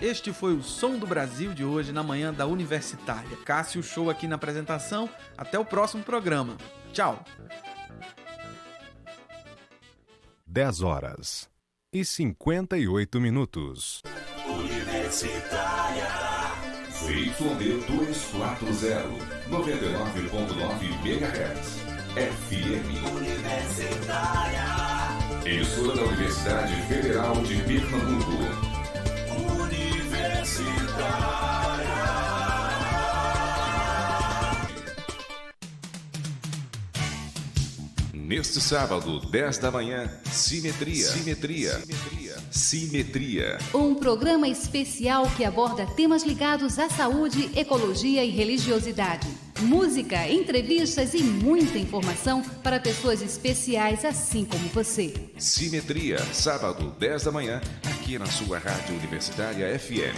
Este foi o Som do Brasil de hoje, na manhã da Universitária. Cássio Show aqui na apresentação. Até o próximo programa. Tchau. 10h58. Universitária. ZYD 240, 99.9 MHz. FM. Universitária. Emissora da Universidade Federal de Pernambuco. Neste sábado, 10 da manhã, Simetria. Um programa especial que aborda temas ligados à saúde, ecologia e religiosidade. Música, entrevistas e muita informação para pessoas especiais assim como você. Simetria, sábado, 10 da manhã, aqui na sua Rádio Universitária FM.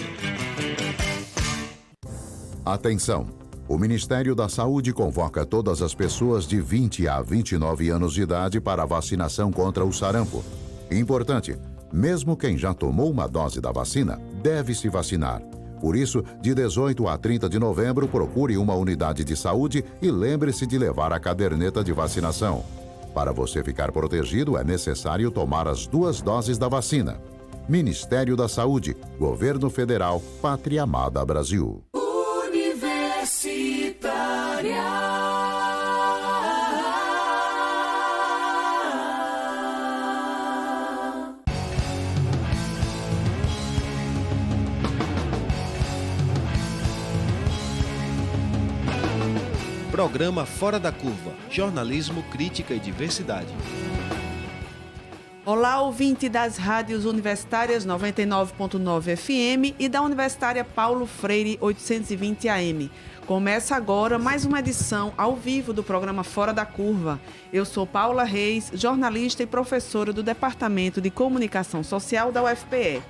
Atenção! O Ministério da Saúde convoca todas as pessoas de 20 a 29 anos de idade para a vacinação contra o sarampo. Importante, mesmo quem já tomou uma dose da vacina, deve se vacinar. Por isso, de 18 a 30 de novembro, procure uma unidade de saúde e lembre-se de levar a caderneta de vacinação. Para você ficar protegido, é necessário tomar as 2 doses da vacina. Ministério da Saúde, Governo Federal, Pátria Amada Brasil. Programa Fora da Curva, jornalismo, crítica e diversidade. Olá, ouvinte das rádios universitárias 99.9 FM e da Universitária Paulo Freire 820 AM. Começa agora mais uma edição ao vivo do programa Fora da Curva. Eu sou Paula Reis, jornalista e professora do Departamento de Comunicação Social da UFPE.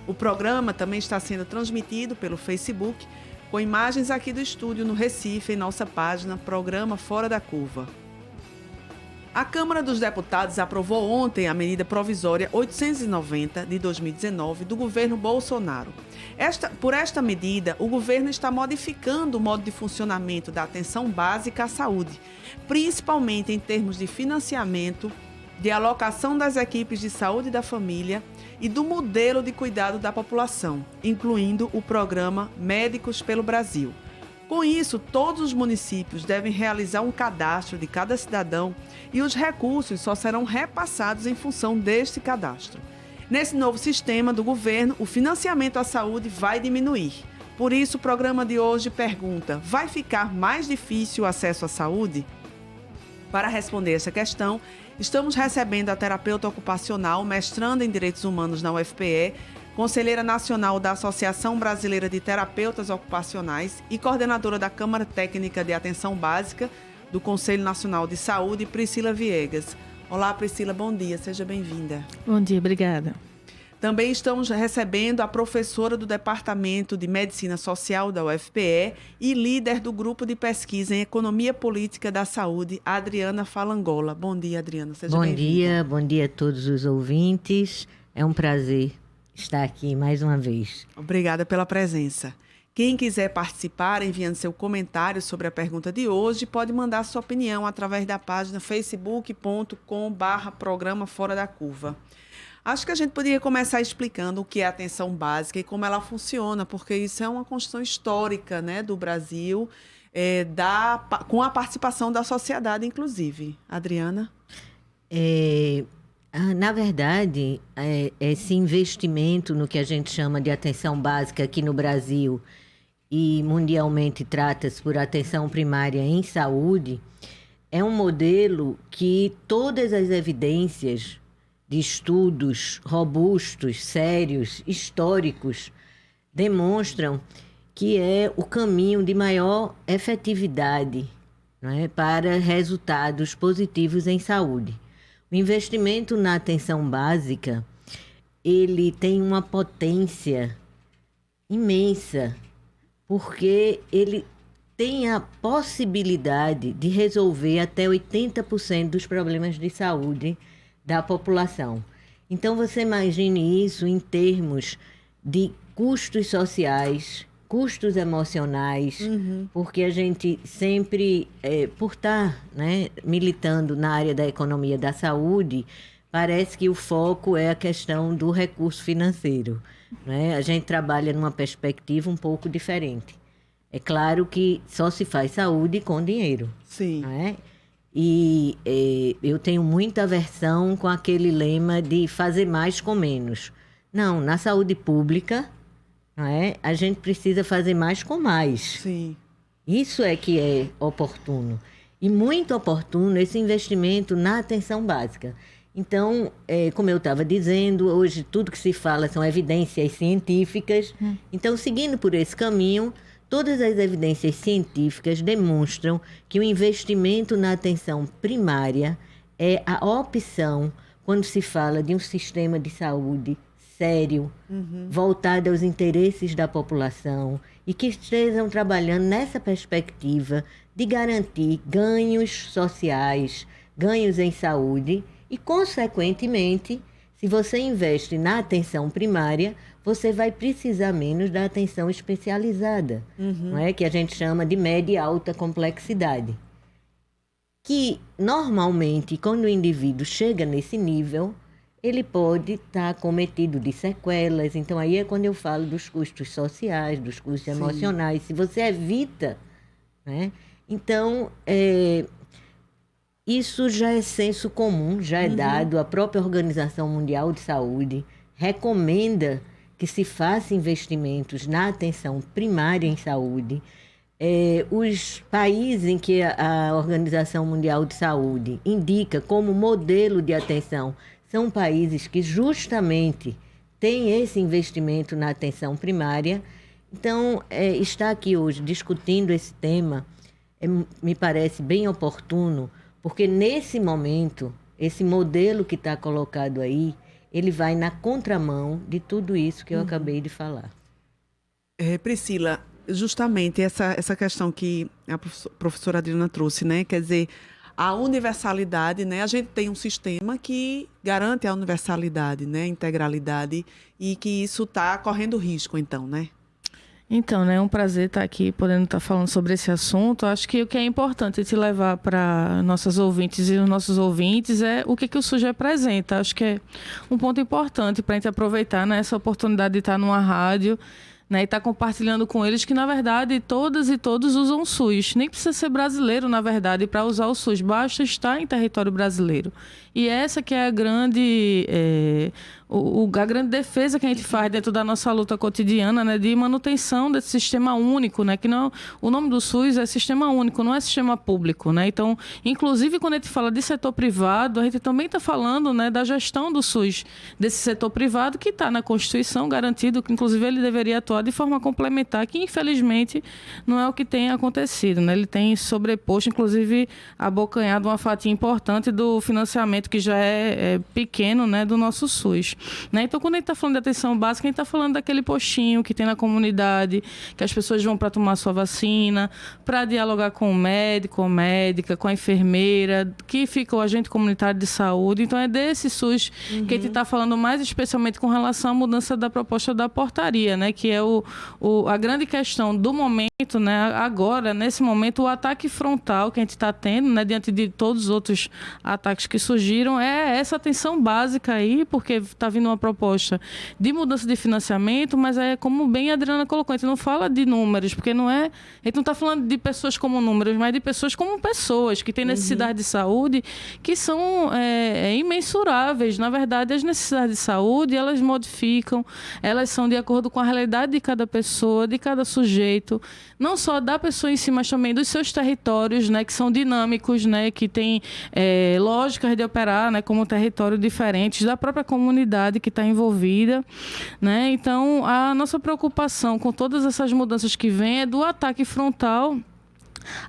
O programa também está sendo transmitido pelo Facebook, com imagens aqui do estúdio no Recife, em nossa página Programa Fora da Curva. A Câmara dos Deputados aprovou ontem a medida provisória 890 de 2019 do governo Bolsonaro. Por esta medida, o governo está modificando o modo de funcionamento da atenção básica à saúde, principalmente em termos de financiamento, de alocação das equipes de saúde da família e do modelo de cuidado da população, incluindo o programa Médicos pelo Brasil. Com isso, todos os municípios devem realizar um cadastro de cada cidadão e os recursos só serão repassados em função deste cadastro. Nesse novo sistema do governo, o financiamento à saúde vai diminuir. Por isso, o programa de hoje pergunta: vai ficar mais difícil o acesso à saúde? Para responder essa questão, estamos recebendo a terapeuta ocupacional, mestranda em Direitos Humanos na UFPE, conselheira nacional da Associação Brasileira de Terapeutas Ocupacionais e coordenadora da Câmara Técnica de Atenção Básica do Conselho Nacional de Saúde, Priscila Viegas. Olá, Priscila, bom dia, seja bem-vinda. Bom dia, obrigada. Também estamos recebendo a professora do Departamento de Medicina Social da UFPE e líder do Grupo de Pesquisa em Economia Política da Saúde, Adriana Falangola. Bom dia, Adriana, seja bem-vinda. Bom dia a todos os ouvintes. É um prazer estar aqui mais uma vez. Obrigada pela presença. Quem quiser participar enviando seu comentário sobre a pergunta de hoje, pode mandar sua opinião através da página facebook.com/programa Fora da Curva. Acho que a gente poderia começar explicando o que é a atenção básica e como ela funciona, porque isso é uma construção histórica, né, do Brasil, com a participação da sociedade, inclusive. Adriana? Na verdade, esse investimento no que a gente chama de atenção básica aqui no Brasil e mundialmente trata-se por atenção primária em saúde, é um modelo que todas as evidências de estudos robustos, sérios, históricos, demonstram que é o caminho de maior efetividade, não é, para resultados positivos em saúde. O investimento na atenção básica, ele tem uma potência imensa, porque ele tem a possibilidade de resolver até 80% dos problemas de saúde da população. Então, você imagine isso em termos de custos sociais, custos emocionais, porque a gente sempre, por estar, né, militando na área da economia da saúde, parece que o foco é a questão do recurso financeiro, né? A gente trabalha numa perspectiva um pouco diferente. É claro que só se faz saúde com dinheiro. Sim. Né? E eu tenho muita aversão com aquele lema de fazer mais com menos. Não, na saúde pública, não é? A gente precisa fazer mais com mais. Sim. Isso é que é oportuno. E muito oportuno esse investimento na atenção básica. Então, como eu estava dizendo, hoje tudo que se fala são evidências científicas. Então, seguindo por esse caminho, todas as evidências científicas demonstram que o investimento na atenção primária é a opção quando se fala de um sistema de saúde sério, voltado aos interesses da população e que estejam trabalhando nessa perspectiva de garantir ganhos sociais, ganhos em saúde e, consequentemente, se você investe na atenção primária, você vai precisar menos da atenção especializada, não é? Que a gente chama de média e alta complexidade. Que, normalmente, quando o indivíduo chega nesse nível, ele pode estar cometido de sequelas. Então, aí é quando eu falo dos custos sociais, dos custos emocionais. Se você evita, né? Então, isso já é senso comum, já é dado. A própria Organização Mundial de Saúde recomenda que se faça investimentos na atenção primária em saúde. Os países em que a Organização Mundial de Saúde indica como modelo de atenção são países que justamente têm esse investimento na atenção primária. Então, estar aqui hoje discutindo esse tema me parece bem oportuno, porque nesse momento, esse modelo que está colocado aí, ele vai na contramão de tudo isso que eu acabei de falar. Priscila, justamente essa questão que a professora Adriana trouxe, né? Quer dizer, a universalidade, né? A gente tem um sistema que garante a universalidade, né? A integralidade, e que isso está correndo risco, então, né? Então, né, é um prazer estar aqui, podendo estar falando sobre esse assunto. Acho que o que é importante te levar para nossas ouvintes e os nossos ouvintes é o que o SUS representa. Acho que é um ponto importante para a gente aproveitar, né, essa oportunidade de estar numa rádio, né, e estar compartilhando com eles que, na verdade, todas e todos usam o SUS. Nem precisa ser brasileiro, na verdade, para usar o SUS. Basta estar em território brasileiro. E essa que é a grande defesa que a gente faz dentro da nossa luta cotidiana, né, de manutenção desse sistema único, né, que não, o nome do SUS é sistema único, não é sistema público, né? Então, inclusive, quando a gente fala de setor privado, a gente também está falando, né, da gestão do SUS, desse setor privado que está na Constituição garantido, que inclusive ele deveria atuar de forma complementar, que infelizmente não é o que tem acontecido, né? Ele tem sobreposto, inclusive, abocanhado uma fatia importante do financiamento que já é pequeno, né, do nosso SUS. Né? Então, quando a gente está falando de atenção básica, a gente está falando daquele postinho que tem na comunidade, que as pessoas vão para tomar sua vacina, para dialogar com o médico, a médica, com a enfermeira, que fica o agente comunitário de saúde. Então, é desse SUS que a gente está falando mais especialmente com relação à mudança da proposta da portaria, né? Que é a grande questão do momento, né? Agora, nesse momento, o ataque frontal que a gente está tendo, né? Diante de todos os outros ataques que surgiram, é essa atenção básica aí, porque está vindo uma proposta de mudança de financiamento, mas é como bem a Adriana colocou, a gente não fala de números, porque a gente não está falando de pessoas como números, mas de pessoas como pessoas que têm necessidade de saúde que são imensuráveis. Na verdade, as necessidades de saúde, elas modificam, elas são de acordo com a realidade de cada pessoa, de cada sujeito, não só da pessoa em si, mas também dos seus territórios, né, que são dinâmicos, né, que têm lógicas de operar, né, como territórios diferentes da própria comunidade que está envolvida, né? Então, a nossa preocupação com todas essas mudanças que vêm é do ataque frontal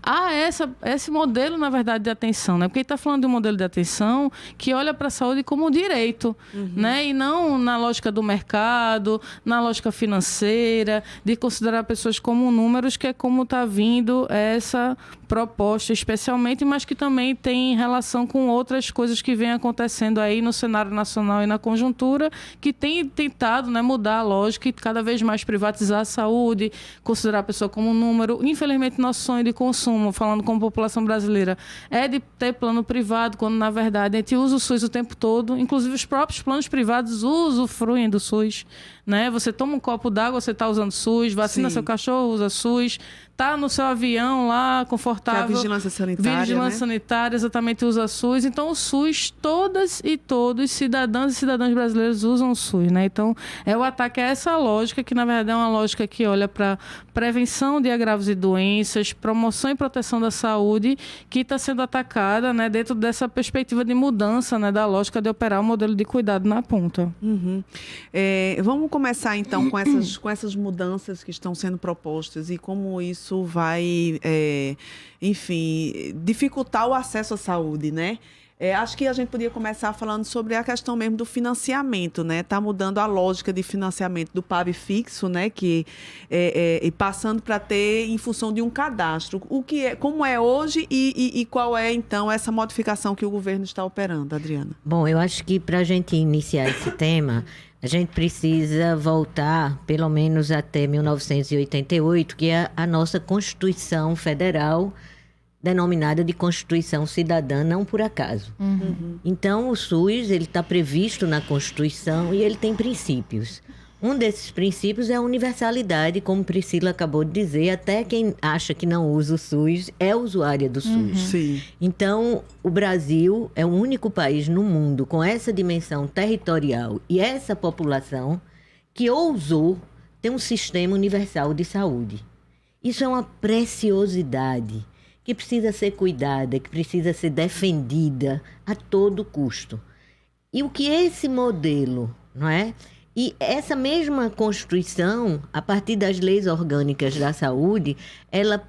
a esse modelo, na verdade, de atenção, né? Porque ele está falando de um modelo de atenção que olha para a saúde como um direito, né? E não na lógica do mercado, na lógica financeira, de considerar pessoas como números, que é como está vindo essa proposta especialmente, mas que também tem relação com outras coisas que vêm acontecendo aí no cenário nacional e na conjuntura, que tem tentado, né, mudar a lógica e cada vez mais privatizar a saúde, considerar a pessoa como um número. Infelizmente, nosso sonho de consumo, falando como população brasileira, é de ter plano privado, quando na verdade a gente usa o SUS o tempo todo, inclusive os próprios planos privados usufruem do SUS, né? Você toma um copo d'água, você está usando SUS, vacina seu cachorro, usa SUS, tá no seu avião lá, confortável. Que é a vigilância sanitária, vigilância sanitária, exatamente, usa SUS. Então, o SUS, todas e todos, cidadãs e cidadãos brasileiros usam o SUS, né? Então, o ataque a essa lógica, que na verdade é uma lógica que olha para prevenção de agravos e doenças, promoção e proteção da saúde, que está sendo atacada, né, dentro dessa perspectiva de mudança, né, da lógica de operar o modelo de cuidado na ponta. Vamos começar, então, com essas mudanças que estão sendo propostas e como isso vai, enfim, dificultar o acesso à saúde, né? Acho que a gente podia começar falando sobre a questão mesmo do financiamento, né? Está mudando a lógica de financiamento do PAB fixo, né? E passando para ter em função de um cadastro. Como é hoje e qual é, então, essa modificação que o governo está operando, Adriana? Bom, eu acho que para a gente iniciar esse tema, a gente precisa voltar pelo menos até 1988, que é a nossa Constituição Federal, denominada de Constituição Cidadã, não por acaso. Então, o SUS está previsto na Constituição e ele tem princípios. Um desses princípios é a universalidade, como Priscila acabou de dizer, até quem acha que não usa o SUS é usuária do SUS. Sim. Então, o Brasil é o único país no mundo com essa dimensão territorial e essa população que ousou ter um sistema universal de saúde. Isso é uma preciosidade que precisa ser cuidada, que precisa ser defendida a todo custo. E o que esse modelo, não é? E essa mesma Constituição, a partir das leis orgânicas da saúde, ela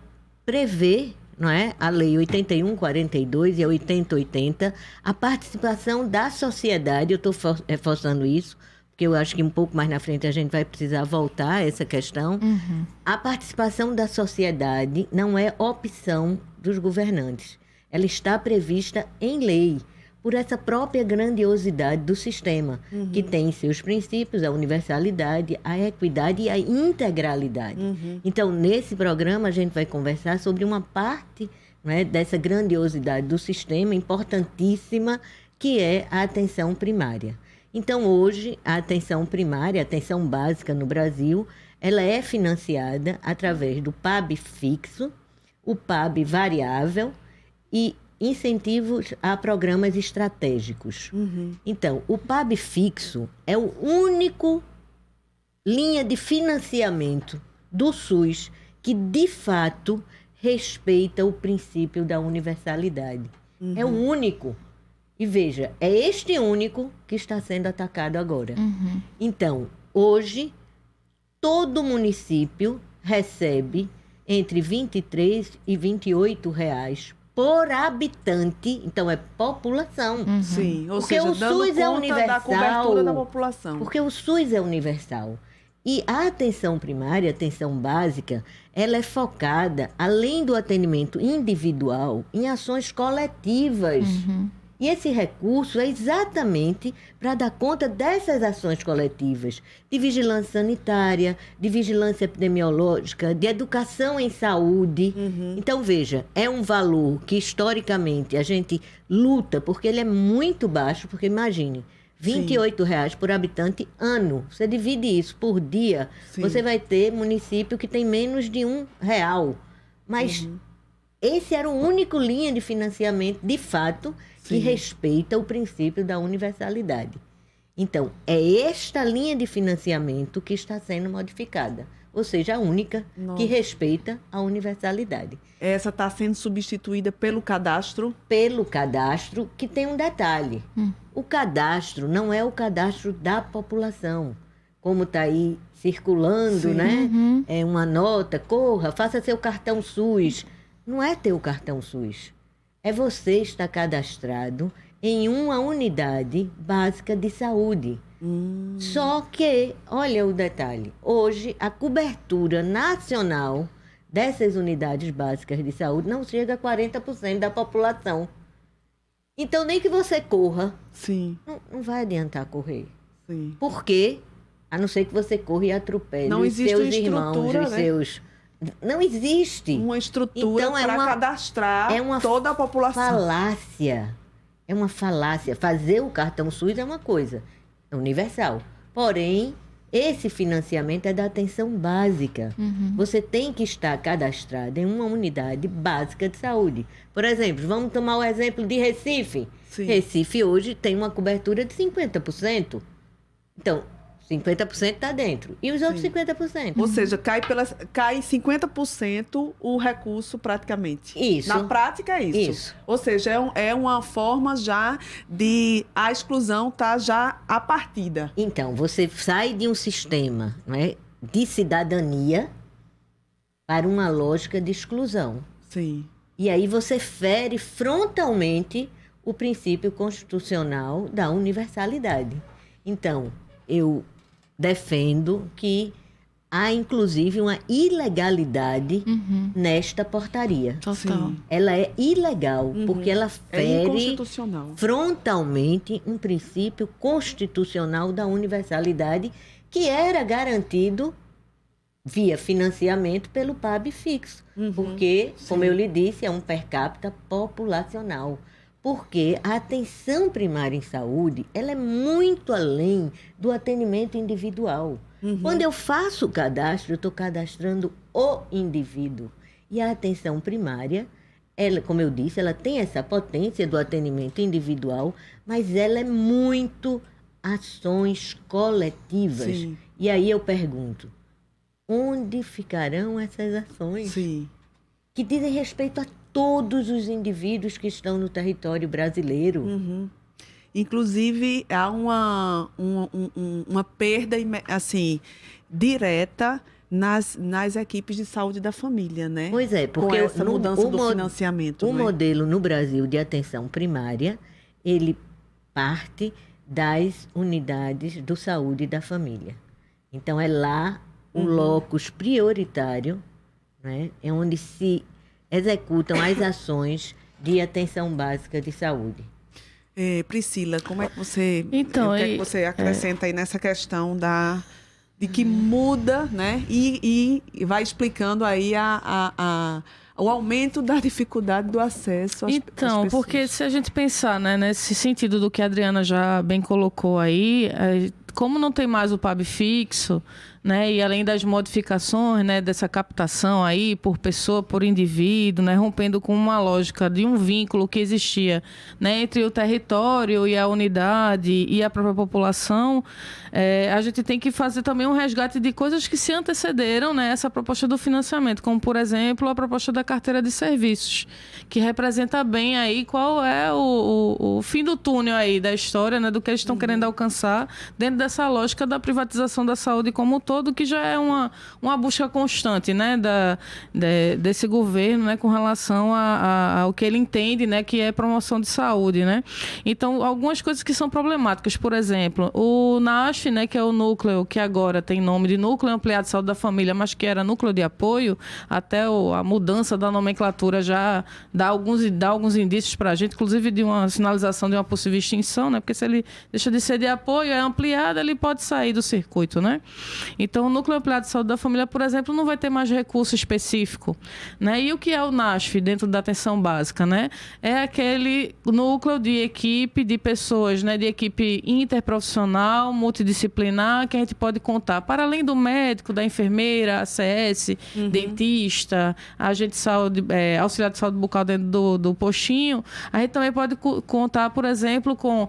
prevê, não é? A Lei 8142 e a 8080, a participação da sociedade. Eu estou reforçando isso, porque eu acho que um pouco mais na frente a gente vai precisar voltar a essa questão. A participação da sociedade não é opção dos governantes. Ela está prevista em lei, por essa própria grandiosidade do sistema, que tem seus princípios, a universalidade, a equidade e a integralidade. Então, nesse programa, a gente vai conversar sobre uma parte, não é, dessa grandiosidade do sistema, importantíssima, que é a atenção primária. Então, hoje, a atenção primária, a atenção básica no Brasil, ela é financiada através do PAB fixo, o PAB variável e incentivos a programas estratégicos. Então, o PAB fixo é o único linha de financiamento do SUS que, de fato, respeita o princípio da universalidade. É o único. E veja, é este único que está sendo atacado agora. Então, hoje, todo município recebe entre R$23 e R$28 por habitante, então é população. Sim, ou porque seja, o SUS é universal, da cobertura da população. Porque o SUS é universal. E a atenção primária, a atenção básica, ela é focada, além do atendimento individual, em ações coletivas. E esse recurso é exatamente para dar conta dessas ações coletivas, de vigilância sanitária, de vigilância epidemiológica, de educação em saúde. Então, veja, é um valor que, historicamente, a gente luta, porque ele é muito baixo, porque imagine, R$28 por habitante ano. Você divide isso por dia, você vai ter município que tem menos de R$1. Mas esse era o único linha de financiamento, de fato, que respeita o princípio da universalidade. Então, é esta linha de financiamento que está sendo modificada, ou seja, a única que respeita a universalidade. Essa está sendo substituída pelo cadastro? Pelo cadastro, que tem um detalhe. O cadastro não é o cadastro da população, como está aí circulando, né? É uma nota, corra, faça seu cartão SUS. Não é ter o cartão SUS. É você estar cadastrado em uma unidade básica de saúde. Só que, olha o detalhe, hoje a cobertura nacional dessas unidades básicas de saúde não chega a 40% da população. Então, nem que você corra, Sim, não vai adiantar correr. sim. Por quê? A não ser que você corra e atropele Não os existe seus uma irmãos, estrutura, os né? seus... Não existe. Uma estrutura Então, para cadastrar toda a população. Falácia. É uma falácia. Fazer o cartão SUS é uma coisa, é universal. Porém, esse financiamento é da atenção básica. Você tem que estar cadastrado em uma unidade básica de saúde. Por exemplo, vamos tomar o exemplo de Recife. Sim. Recife hoje tem uma cobertura de 50%. Então, 50% está dentro. E os outros 50%? Ou seja, cai 50% o recurso praticamente. Isso. Na prática é isso. Isso. Ou seja, é uma forma já de a exclusão tá já a partida. Então, você sai de um sistema, não é, de cidadania para uma lógica de exclusão. Sim. E aí você fere frontalmente o princípio constitucional da universalidade. Então, eu defendo que há, inclusive, uma ilegalidade nesta portaria. Total. Ela é ilegal, porque ela É fere inconstitucional. frontalmente um princípio constitucional da universalidade que era garantido via financiamento pelo PAB fixo. Porque, como eu lhe disse, é um per capita populacional. Porque a atenção primária em saúde, ela é muito além do atendimento individual. Quando eu faço o cadastro, eu estou cadastrando o indivíduo. E a atenção primária, ela, como eu disse, ela tem essa potência do atendimento individual, mas ela é muito ações coletivas. Sim. E aí eu pergunto, onde ficarão essas ações? Sim. Que dizem respeito a todos os indivíduos que estão no território brasileiro. Inclusive, há uma perda assim, direta nas equipes de saúde da família, né? Pois é, Com porque essa mudança do financiamento. O né? modelo no Brasil de atenção primária, ele parte das unidades do saúde da família. Então, é lá o locus prioritário, né? É onde se executam as ações de atenção básica de saúde. Priscila, como é que você, Então, o que é que você acrescenta aí nessa questão de que muda, né? E vai explicando aí o aumento da dificuldade do acesso às Então, pessoas. porque se a gente pensar, né, nesse sentido do que a Adriana já bem colocou aí, como não tem mais o PAB fixo, né, e além das modificações, né, dessa captação aí por pessoa, por indivíduo, né, rompendo com uma lógica de um vínculo que existia, né, entre o território e a unidade e a própria população, a gente tem que fazer também um resgate de coisas que se antecederam, né, essa proposta do financiamento, como, por exemplo, a proposta da carteira de serviços, que representa bem aí qual é o fim do túnel aí da história, né, do que eles estão querendo alcançar dentro dessa lógica da privatização da saúde como um todo, que já é uma busca constante, né, desse governo, né, com relação ao que ele entende, né, que é promoção de saúde, né. Então, algumas coisas que são problemáticas, por exemplo, o NASF, né, que é o núcleo que agora tem nome de Núcleo Ampliado de Saúde da Família, mas que era núcleo de apoio, até a mudança da nomenclatura já dá alguns indícios para a gente, inclusive de uma sinalização de uma possível extinção, né, porque se ele deixa de ser de apoio, é ampliado, ele pode sair do circuito, né. Então, o Núcleo Ampliado de Saúde da Família, por exemplo, não vai ter mais recurso específico, né? E o que é o NASF dentro da atenção básica, né? É aquele núcleo de equipe de pessoas, né? De equipe interprofissional, multidisciplinar, que a gente pode contar, para além do médico, da enfermeira, ACS, dentista, agente de saúde, auxiliar de saúde bucal dentro do postinho, a gente também pode contar, por exemplo, com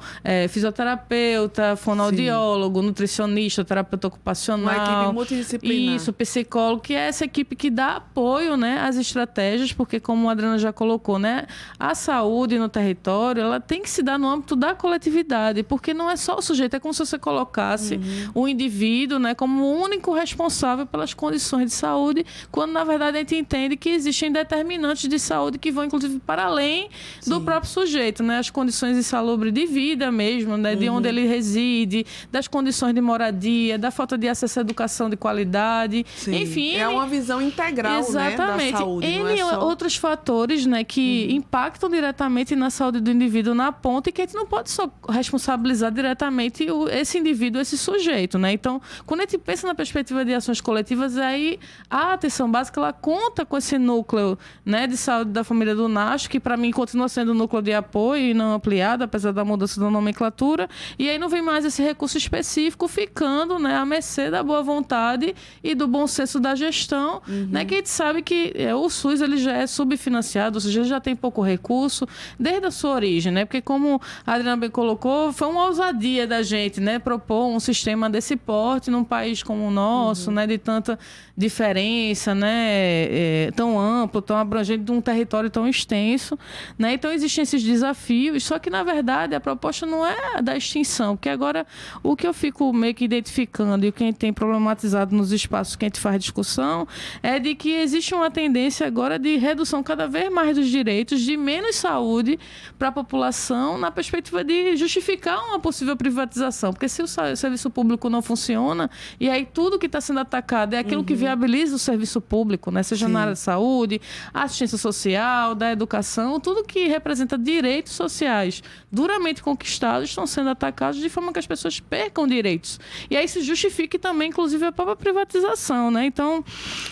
fisioterapeuta, fonoaudiólogo, nutricionista, terapeuta ocupacional, uma equipe multidisciplinar. Isso, psicólogo, que é essa equipe que dá apoio, né, às estratégias, porque como a Adriana já colocou, né, a saúde no território, ela tem que se dar no âmbito da coletividade, porque não é só o sujeito, é como se você colocasse o indivíduo, né, como o único responsável pelas condições de saúde, quando na verdade a gente entende que existem determinantes de saúde que vão inclusive para além do próprio sujeito, né, as condições insalubres de vida mesmo, né, de onde ele reside, das condições de moradia, da falta de acesso à educação de qualidade, Sim. enfim. É uma visão integral, exatamente, né, da saúde. N não é só... outros fatores, né, que impactam diretamente na saúde do indivíduo na ponta e que a gente não pode só responsabilizar diretamente esse indivíduo, esse sujeito, né? Então, quando a gente pensa na perspectiva de ações coletivas, aí a atenção básica ela conta com esse núcleo, né, de saúde da família do Nacho, que para mim continua sendo um núcleo de apoio e não ampliado, apesar da mudança da nomenclatura, e aí não vem mais esse recurso específico ficando, né, à mercê da boa vontade e do bom senso da gestão, né, que a gente sabe que o SUS ele já é subfinanciado, ou seja, ele já tem pouco recurso desde a sua origem, né, porque como a Adriana bem colocou, foi uma ousadia da gente, né, propor um sistema desse porte num país como o nosso, né, de tanta diferença, né, tão amplo, tão abrangente, de um território tão extenso, né, então existem esses desafios, só que na verdade a proposta não é da extinção, porque agora o que eu fico meio que identificando e o que a gente tem problematizado nos espaços que a gente faz discussão é de que existe uma tendência agora de redução cada vez mais dos direitos, de menos saúde para a população na perspectiva de justificar uma possível privatização, porque se o serviço público não funciona e aí tudo que está sendo atacado é aquilo que viabiliza o serviço público, né? Seja na área de saúde, assistência social, da educação, tudo que representa direitos sociais duramente conquistados estão sendo atacados de forma que as pessoas percam direitos. E aí se justifique também, inclusive, a própria privatização, né? Então,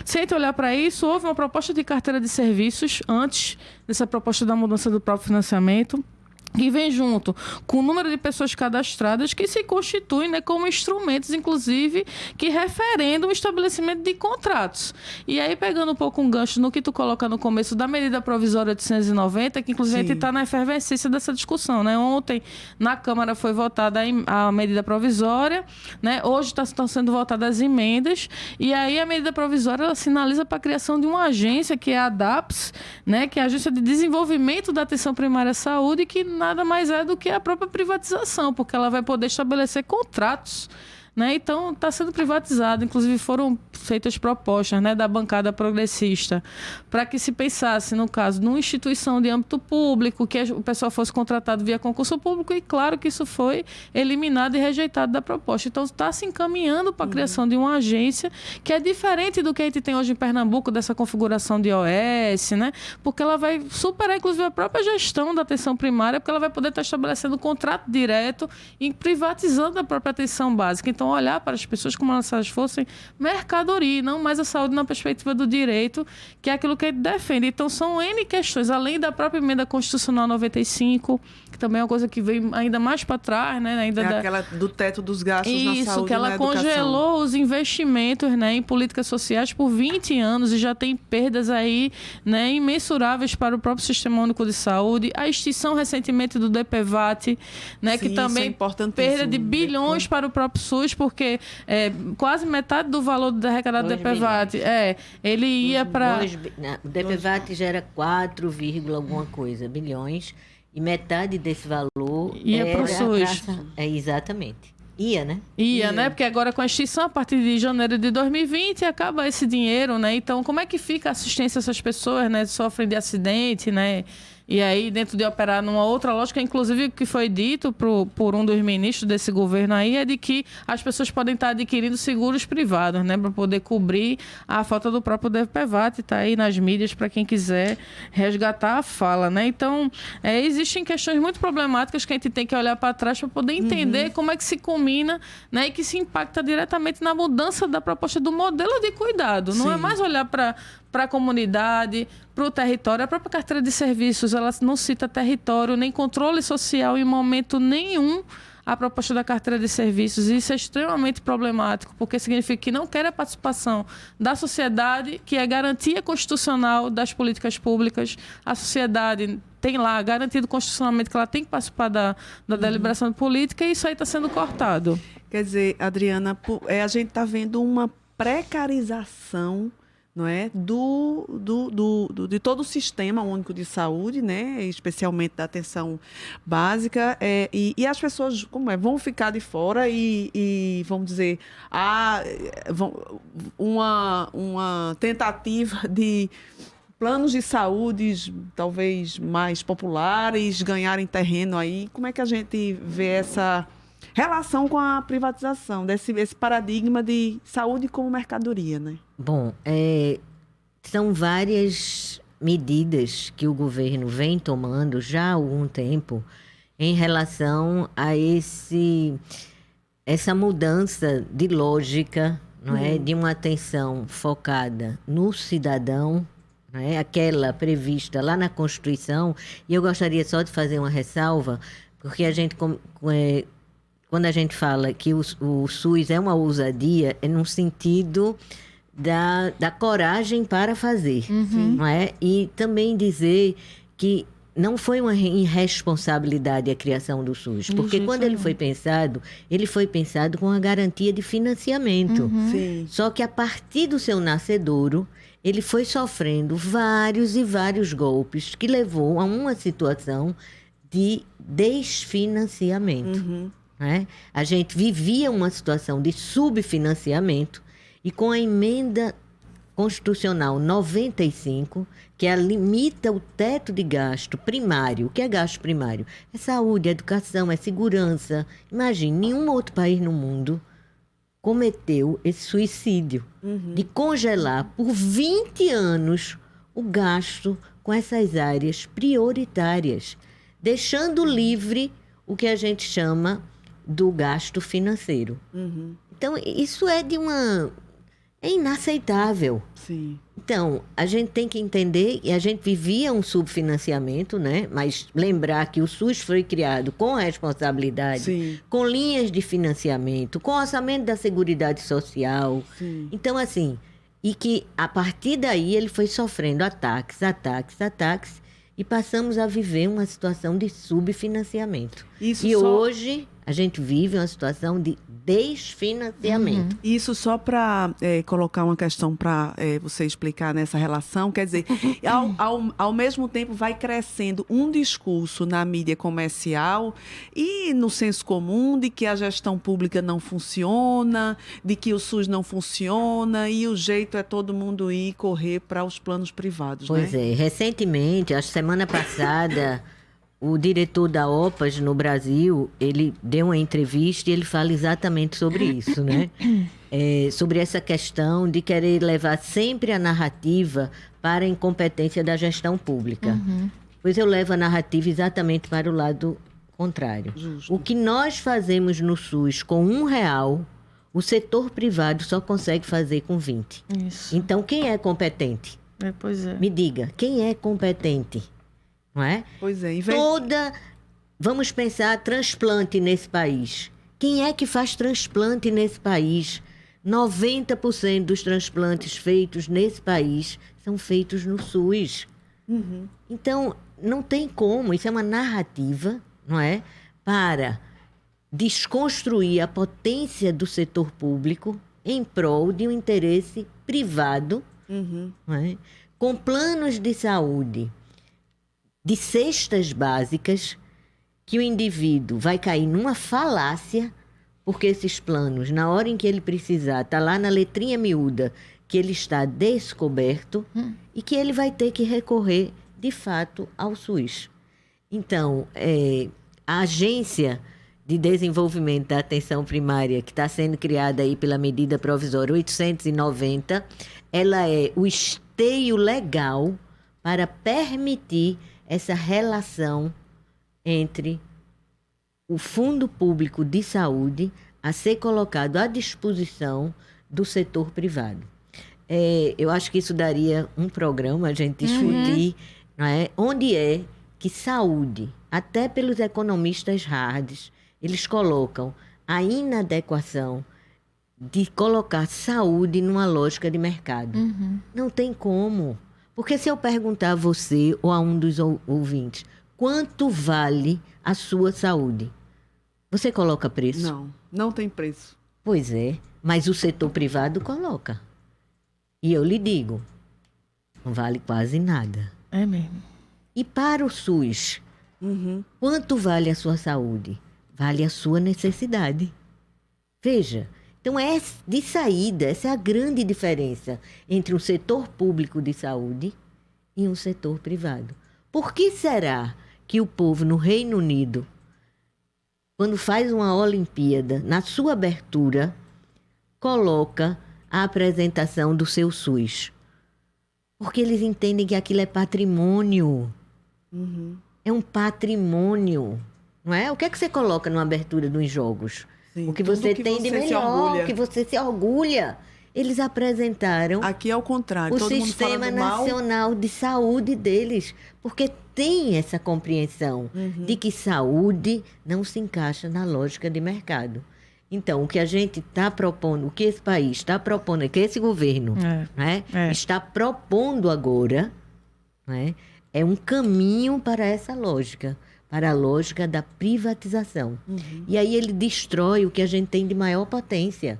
se a gente olhar para isso, houve uma proposta de carteira de serviços antes dessa proposta da mudança do próprio financiamento, que vem junto com o número de pessoas cadastradas que se constituem, né, como instrumentos, inclusive, que referendam o estabelecimento de contratos. E aí, pegando um pouco um gancho no que tu coloca no começo da medida provisória 890, que inclusive a gente está na efervescência dessa discussão, né? Ontem, na Câmara, foi votada a medida provisória, né? Hoje estão sendo votadas as emendas, e aí a medida provisória ela sinaliza para a criação de uma agência, que é a ADAPS, né? Que é a Agência de Desenvolvimento da Atenção Primária à Saúde, que nada mais é do que a própria privatização, porque ela vai poder estabelecer contratos, né? Então, está sendo privatizado. Inclusive, foram feitas propostas, né, da bancada progressista para que se pensasse, no caso, numa instituição de âmbito público, que o pessoal fosse contratado via concurso público, e claro que isso foi eliminado e rejeitado da proposta. Então, está se encaminhando para a criação de uma agência que é diferente do que a gente tem hoje em Pernambuco, dessa configuração de OS, né? Porque ela vai superar, inclusive, a própria gestão da atenção primária, porque ela vai poder estar estabelecendo contrato direto e privatizando a própria atenção básica. Então, olhar para as pessoas como se elas fossem mercadoria, não mais a saúde na perspectiva do direito, que é aquilo que a gente defende. Então, são N questões, além da própria emenda constitucional 95, que também é uma coisa que veio ainda mais para trás, né? Ainda aquela do teto dos gastos na saúde. Isso, que ela e na educação. congelou os investimentos, né, em políticas sociais por 20 anos e já tem perdas aí, né, imensuráveis para o próprio Sistema Único de Saúde. A extinção recentemente do DPVAT, né, Sim, que também perda de bilhões para o próprio SUS, porque quase metade do valor arrecadado do DPVAT, ele ia para... O DPVAT já era 4, alguma coisa, bilhões, e metade desse valor ia para o SUS. Exatamente. Ia, né? Ia, né? Porque agora com a extinção, a partir de janeiro de 2020, acaba esse dinheiro, né? Então, como é que fica a assistência a essas pessoas, né? Sofrem de acidente, né? E aí, dentro de operar numa outra lógica, inclusive o que foi dito por um dos ministros desse governo aí, é de que as pessoas podem estar adquirindo seguros privados, né? Para poder cobrir a falta do próprio DPVAT. Está aí nas mídias para quem quiser resgatar a fala, né? Então, existem questões muito problemáticas que a gente tem que olhar para trás para poder entender como é que se combina, né? E que se impacta diretamente na mudança da proposta do modelo de cuidado. Não é mais olhar para a comunidade, para o território. A própria carteira de serviços, ela não cita território nem controle social em momento nenhum. A proposta da carteira de serviços, isso é extremamente problemático, porque significa que não quer a participação da sociedade, que é garantia constitucional das políticas públicas. A sociedade tem lá garantido constitucionalmente que ela tem que participar da deliberação política, e isso aí está sendo cortado. Quer dizer, Adriana, a gente está vendo uma precarização, não é, de todo o sistema único de saúde, né, especialmente da atenção básica, e as pessoas vão ficar de fora e vamos dizer, uma tentativa de planos de saúde talvez mais populares ganharem terreno aí. Como é que a gente vê relação com a privatização, esse paradigma de saúde como mercadoria, né? Bom, são várias medidas que o governo vem tomando já há algum tempo em relação a essa mudança de lógica, não é? De uma atenção focada no cidadão, não é? Aquela prevista lá na Constituição. E eu gostaria só de fazer uma ressalva, porque a gente, quando a gente fala que o SUS é uma ousadia, é num sentido da coragem para fazer, não é? E também dizer que não foi uma irresponsabilidade a criação do SUS, porque quando ele foi pensado com a garantia de financiamento. Sim. Só que a partir do seu nascedouro, ele foi sofrendo vários e vários golpes que levou a uma situação de desfinanciamento. Né? A gente vivia uma situação de subfinanciamento e com a emenda constitucional 95, que limita o teto de gasto primário. O que é gasto primário? É saúde, é educação, é segurança. Imagine, nenhum outro país no mundo cometeu esse suicídio de congelar por 20 anos o gasto com essas áreas prioritárias, deixando livre o que a gente chama do gasto financeiro. Então, isso é inaceitável. Sim. Então, a gente tem que entender que a gente vivia um subfinanciamento, né? Mas lembrar que o SUS foi criado com responsabilidade, Sim. com linhas de financiamento, com orçamento da Seguridade Social. Sim. Então, assim, e que a partir daí ele foi sofrendo ataques, e passamos a viver uma situação de subfinanciamento. Hoje a gente vive uma situação de desfinanciamento. Isso só para colocar uma questão para você explicar nessa relação, quer dizer, ao mesmo tempo vai crescendo um discurso na mídia comercial e no senso comum de que a gestão pública não funciona, de que o SUS não funciona e o jeito é todo mundo ir correr para os planos privados, Pois né? Recentemente, a semana passada, o diretor da OPAS no Brasil, ele deu uma entrevista e ele fala exatamente sobre isso, né? Sobre essa questão de querer levar sempre a narrativa para a incompetência da gestão pública. Pois eu levo a narrativa exatamente para o lado contrário. Justo. O que nós fazemos no SUS com R$1, o setor privado só consegue fazer com 20. Isso. Então, quem é competente? Pois é. Me diga, quem é competente? Não é? Pois é, Vamos pensar transplante nesse país. Quem é que faz transplante nesse país? 90% dos transplantes feitos nesse país são feitos no SUS. Então, não tem como. Isso é uma narrativa, não é? Para desconstruir a potência do setor público em prol de um interesse privado, não é? Com planos de saúde de cestas básicas, que o indivíduo vai cair numa falácia, porque esses planos, na hora em que ele precisar, está lá na letrinha miúda, que ele está descoberto e que ele vai ter que recorrer, de fato, ao SUS. Então, a Agência de Desenvolvimento da Atenção Primária, que está sendo criada aí pela medida provisória 890, ela é o esteio legal para permitir essa relação entre o Fundo Público de Saúde a ser colocado à disposição do setor privado. Eu acho que isso daria um programa, a gente discutir, não é? Onde é que saúde, até pelos economistas hards, eles colocam a inadequação de colocar saúde numa lógica de mercado. Não tem como. Porque se eu perguntar a você ou a um dos ouvintes, quanto vale a sua saúde? Você coloca preço? Não tem preço. Pois é, mas o setor privado coloca. E eu lhe digo, não vale quase nada. É mesmo. E para o SUS, quanto vale a sua saúde? Vale a sua necessidade. Veja, então de saída, essa é a grande diferença entre um setor público de saúde e um setor privado. Por que será que o povo no Reino Unido quando faz uma Olimpíada, na sua abertura, coloca a apresentação do seu SUS. Porque eles entendem que aquilo é patrimônio. É um patrimônio. Não é? O que é que você coloca numa abertura dos jogos? Sim, o que você tem de melhor, o que você se orgulha. Eles apresentaram Aqui é o contrário. o Todo mundo Sistema fala do mal. Nacional de Saúde deles. Porque tem essa compreensão de que saúde não se encaixa na lógica de mercado. Então, o que a gente está propondo, o que esse país está propondo, que esse governo está propondo agora, né, é um caminho para essa lógica, para a lógica da privatização. E aí ele destrói o que a gente tem de maior potência.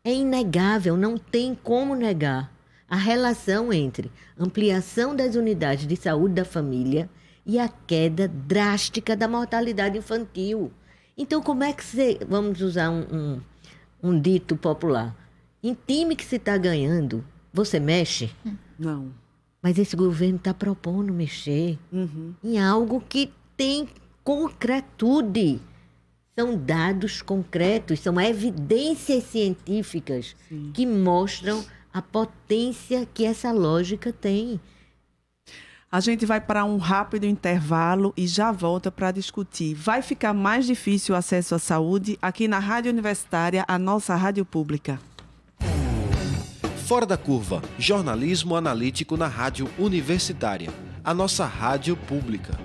É inegável, não tem como negar a relação entre ampliação das unidades de saúde da família e a queda drástica da mortalidade infantil. Então, como é que você... Vamos usar um dito popular. Em time que se está ganhando, você mexe? Não. Mas esse governo está propondo mexer em algo que tem concretude. São dados concretos, são evidências científicas que mostram a potência que essa lógica tem. A gente vai para um rápido intervalo e já volta para discutir. Vai ficar mais difícil o acesso à saúde aqui na Rádio Universitária, a nossa rádio pública. Fora da Curva, jornalismo analítico na Rádio Universitária, a nossa rádio pública.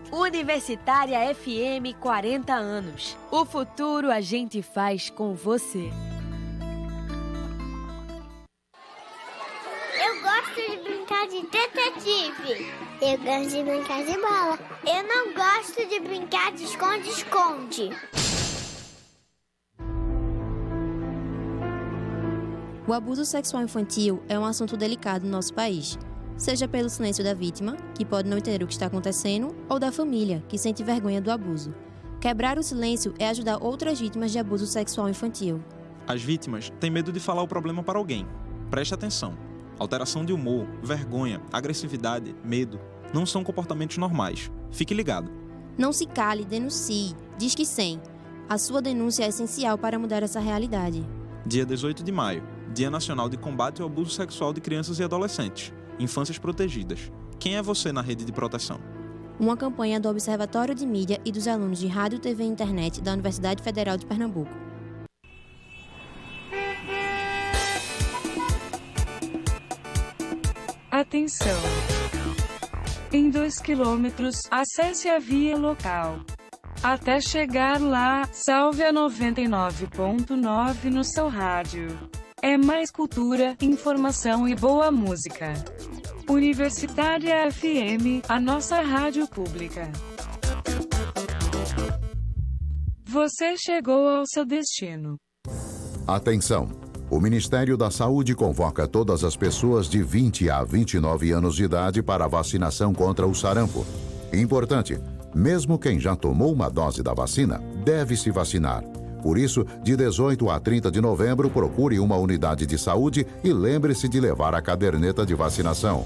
Universitária FM 40 anos. O futuro a gente faz com você. Eu gosto de brincar de detetive. Eu gosto de brincar de bola. Eu não gosto de brincar de esconde-esconde. O abuso sexual infantil é um assunto delicado no nosso país. Seja pelo silêncio da vítima, que pode não entender o que está acontecendo, ou da família, que sente vergonha do abuso. Quebrar o silêncio é ajudar outras vítimas de abuso sexual infantil. As vítimas têm medo de falar o problema para alguém. Preste atenção. Alteração de humor, vergonha, agressividade, medo não são comportamentos normais. Fique ligado. Não se cale, denuncie. Disque 100. A sua denúncia é essencial para mudar essa realidade. Dia 18 de maio, Dia Nacional de Combate ao Abuso Sexual de Crianças e Adolescentes. Infâncias Protegidas. Quem é você na rede de proteção? Uma campanha do Observatório de Mídia e dos alunos de Rádio, TV e Internet da Universidade Federal de Pernambuco. Atenção! Em 2 quilômetros, acesse a via local. Até chegar lá, salve a 99.9 no seu rádio. É mais cultura, informação e boa música. Universitária FM, a nossa rádio pública. Você chegou ao seu destino. Atenção! O Ministério da Saúde convoca todas as pessoas de 20 a 29 anos de idade para a vacinação contra o sarampo. Importante, mesmo quem já tomou uma dose da vacina, deve se vacinar. Por isso, de 18 a 30 de novembro, procure uma unidade de saúde e lembre-se de levar a caderneta de vacinação.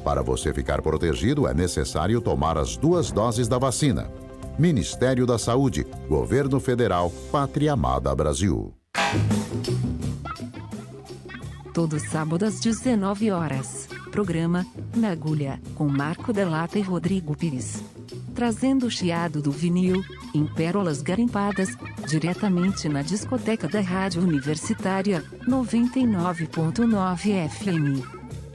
Para você ficar protegido, é necessário tomar as 2 doses da vacina. Ministério da Saúde, Governo Federal, Pátria Amada Brasil. Todo sábado às 19 horas. Programa Na Agulha, com Marco Delata e Rodrigo Pires. Trazendo o chiado do vinil, em pérolas garimpadas, diretamente na discoteca da Rádio Universitária, 99.9 FM.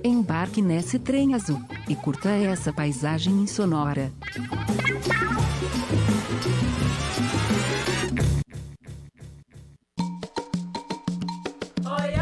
Embarque nesse trem azul, e curta essa paisagem insonora. Oh,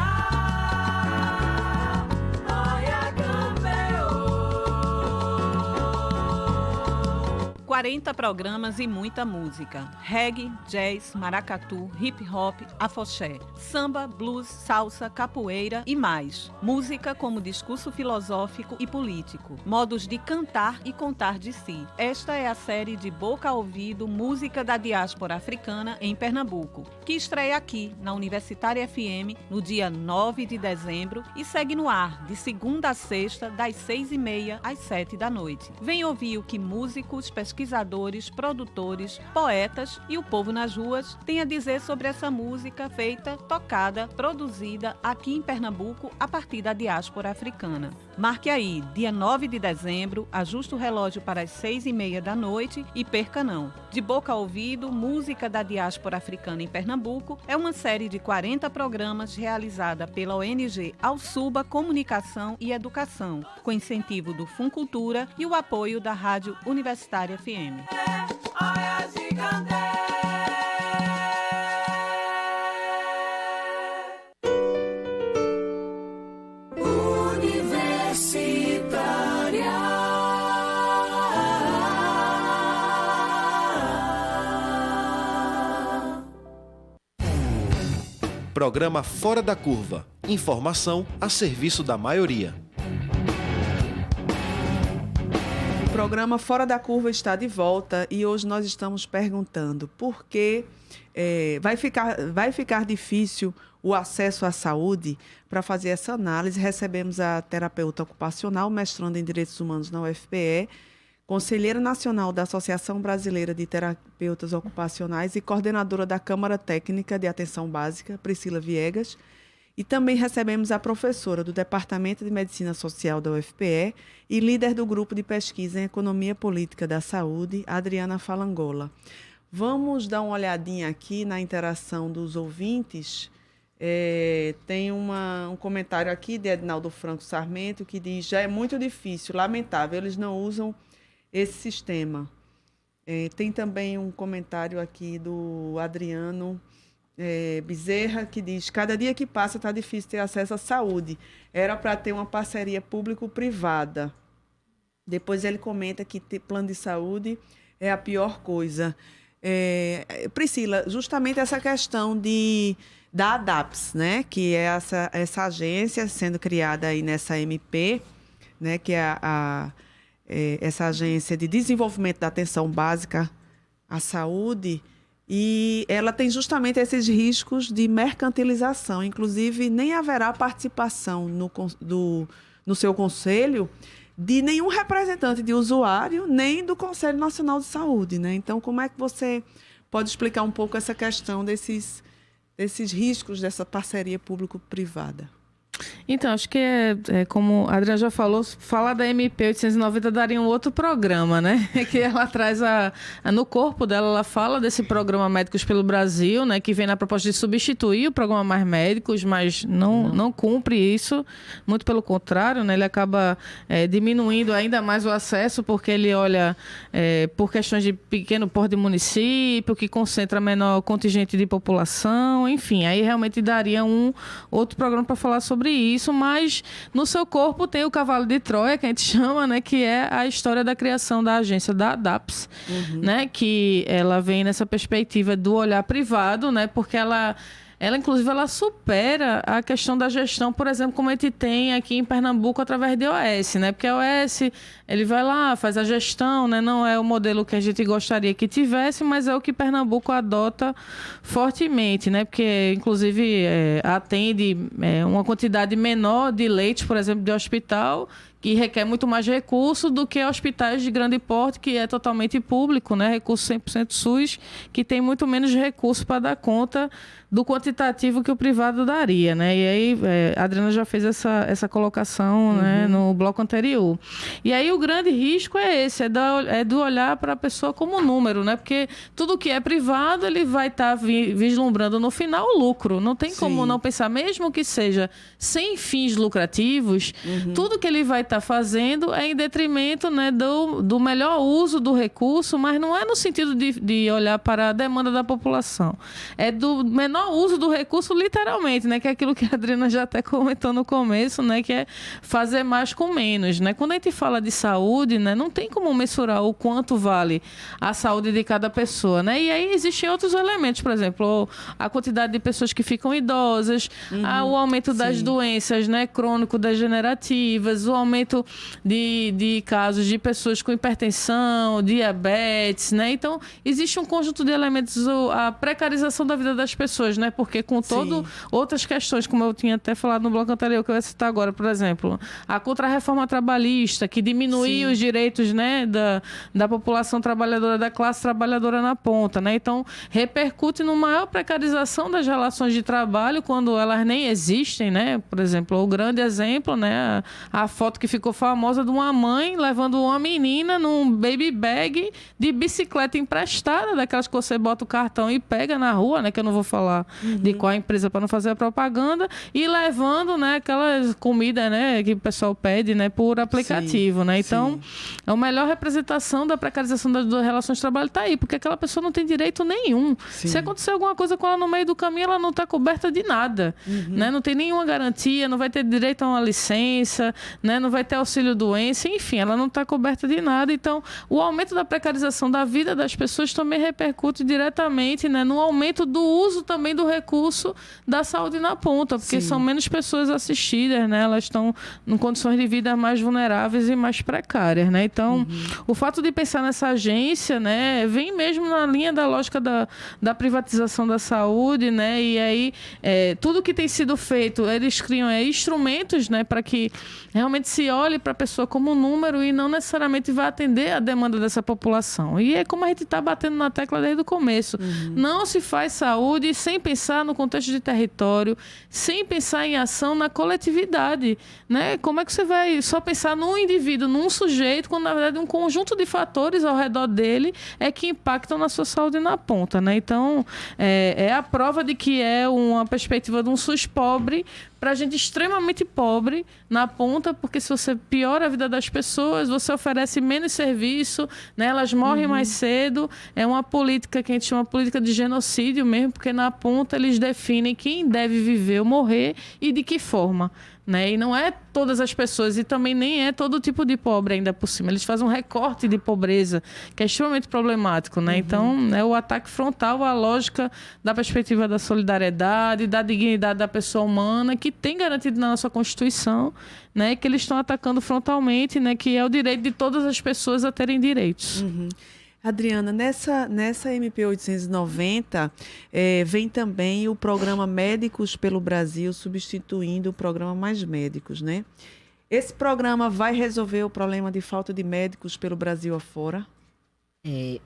40 programas e muita música. Reggae, jazz, maracatu, hip hop, afoxé, samba, blues, salsa, capoeira e mais. Música como discurso filosófico e político. Modos de cantar e contar de si. Esta é a série de Boca a Ouvido, Música da Diáspora Africana em Pernambuco, que estreia aqui na Universitária FM no dia 9 de dezembro e segue no ar de segunda a sexta, das 6h30 às 7 da noite. Vem ouvir o que músicos, pesquisadores pesquisadores, produtores, poetas e o povo nas ruas têm a dizer sobre essa música feita, tocada, produzida aqui em Pernambuco a partir da diáspora africana. Marque aí, dia 9 de dezembro, ajuste o relógio para as 6h30 da noite e perca não. De Boca a Ouvido, Música da Diáspora Africana em Pernambuco é uma série de 40 programas realizada pela ONG Alsuba Comunicação e Educação, com incentivo do Funcultura e o apoio da Rádio Universitária FM. Programa Fora da Curva. Informação a serviço da maioria. O programa Fora da Curva está de volta e hoje nós estamos perguntando por que vai ficar difícil o acesso à saúde. Para fazer essa análise, recebemos a terapeuta ocupacional, mestranda em Direitos Humanos na UFPE, conselheira nacional da Associação Brasileira de Terapeutas Ocupacionais e coordenadora da Câmara Técnica de Atenção Básica, Priscila Viegas. E também recebemos a professora do Departamento de Medicina Social da UFPE e líder do Grupo de Pesquisa em Economia Política da Saúde, Adriana Falangola. Vamos dar uma olhadinha aqui na interação dos ouvintes. Tem um comentário aqui de Edinaldo Franco Sarmento que diz: já é muito difícil, lamentável, eles não usam esse sistema. Tem também um comentário aqui do Adriano Bezerra, que diz: cada dia que passa está difícil ter acesso à saúde. Era para ter uma parceria público-privada. Depois ele comenta que ter plano de saúde é a pior coisa. Priscila, justamente essa questão da ADAPS, né, que é essa agência sendo criada aí nessa MP, né, que é essa agência de desenvolvimento da atenção básica à saúde, e ela tem justamente esses riscos de mercantilização. Inclusive, nem haverá participação no seu conselho de nenhum representante de usuário, nem do Conselho Nacional de Saúde, né? Então, como é que você pode explicar um pouco essa questão desses riscos dessa parceria público-privada? Então, acho que como a Adriana já falou, falar da MP 890 daria um outro programa, né? Que ela traz no corpo dela, ela fala desse programa Médicos pelo Brasil, né? Que vem na proposta de substituir o programa Mais Médicos, mas não cumpre isso. Muito pelo contrário, né? Ele acaba diminuindo ainda mais o acesso, porque ele olha por questões de pequeno porte de município, que concentra menor contingente de população, enfim. Aí realmente daria um outro programa para falar sobre isso, mas no seu corpo tem o cavalo de Troia, que a gente chama, né, que é a história da criação da agência da ADAPS, né, que ela vem nessa perspectiva do olhar privado, né, porque ela inclusive, ela supera a questão da gestão, por exemplo, como a gente tem aqui em Pernambuco através de OS, né? Porque a OS, ele vai lá, faz a gestão, né? Não é o modelo que a gente gostaria que tivesse, mas é o que Pernambuco adota fortemente, né? Porque, inclusive, atende uma quantidade menor de leitos, por exemplo, de hospital, que requer muito mais recurso do que hospitais de grande porte, que é totalmente público, né? Recurso 100% SUS, que tem muito menos recurso para dar conta do quantitativo que o privado daria, né? E aí, a Adriana já fez essa colocação, né, no bloco anterior. E aí, o grande risco é esse, do olhar para a pessoa como número, né? Porque tudo que é privado, ele vai estar vislumbrando no final o lucro. Não tem como não pensar, mesmo que seja sem fins lucrativos, tudo que ele vai estar fazendo é em detrimento, né, do melhor uso do recurso, mas não é no sentido de olhar para a demanda da população. É do menor uso do recurso, literalmente, né, que é aquilo que a Adriana já até comentou no começo, né, que é fazer mais com menos, né? Quando a gente fala de saúde, né, não tem como mensurar o quanto vale a saúde de cada pessoa, né? E aí existem outros elementos, por exemplo, a quantidade de pessoas que ficam idosas, o aumento das doenças, né, crônico-degenerativas, o aumento aumento de casos de pessoas com hipertensão, diabetes, né? Então, existe um conjunto de elementos, a precarização da vida das pessoas, né? Porque com outras questões, como eu tinha até falado no bloco anterior, que eu vou citar agora, por exemplo, a contra-reforma trabalhista, que diminuiu os direitos, né, da população trabalhadora, da classe trabalhadora na ponta, né? Então, repercute numa maior precarização das relações de trabalho quando elas nem existem, né? Por exemplo, o grande exemplo, né, a foto que ficou famosa de uma mãe levando uma menina num baby bag de bicicleta emprestada, daquelas que você bota o cartão e pega na rua, né, que eu não vou falar de qual empresa para não fazer a propaganda, e levando, né, aquelas comida, né, que o pessoal pede, né, por aplicativo, né? Então, a melhor representação da precarização das relações de trabalho está aí, porque aquela pessoa não tem direito nenhum. Se acontecer alguma coisa com ela no meio do caminho, ela não está coberta de nada, né? Não tem nenhuma garantia, não vai ter direito a uma licença, né? Não vai ter auxílio-doença, enfim, ela não está coberta de nada. Então, o aumento da precarização da vida das pessoas também repercute diretamente, né, no aumento do uso também do recurso da saúde na ponta, porque são menos pessoas assistidas, né? Elas estão em condições de vida mais vulneráveis e mais precárias, né? Então, o fato de pensar nessa agência, né, vem mesmo na linha da lógica da privatização da saúde, né? E aí, tudo que tem sido feito, eles criam instrumentos, né, para que realmente se olhe para a pessoa como um número e não necessariamente vai atender a demanda dessa população. E é como a gente está batendo na tecla desde o começo. Não se faz saúde sem pensar no contexto de território, sem pensar em ação na coletividade, né? Como é que você vai só pensar num indivíduo, num sujeito, quando na verdade um conjunto de fatores ao redor dele é que impactam na sua saúde na ponta, né? Então, é a prova de que é uma perspectiva de um SUS pobre para gente extremamente pobre na ponta, porque se você piora a vida das pessoas, você oferece menos serviço, né? Elas morrem mais cedo. É uma política que a gente chama de política de genocídio mesmo, porque na ponta eles definem quem deve viver ou morrer e de que forma, né? E não é todas as pessoas, e também nem é todo tipo de pobre ainda por cima. Eles fazem um recorte de pobreza que é extremamente problemático, né? Então, é o ataque frontal à lógica da perspectiva da solidariedade, da dignidade da pessoa humana, que tem garantido na nossa Constituição, né? Que eles estão atacando frontalmente, né? Que é o direito de todas as pessoas a terem direitos. Adriana, nessa MP 890, vem também o programa Médicos pelo Brasil, substituindo o programa Mais Médicos, né? Esse programa vai resolver o problema de falta de médicos pelo Brasil afora?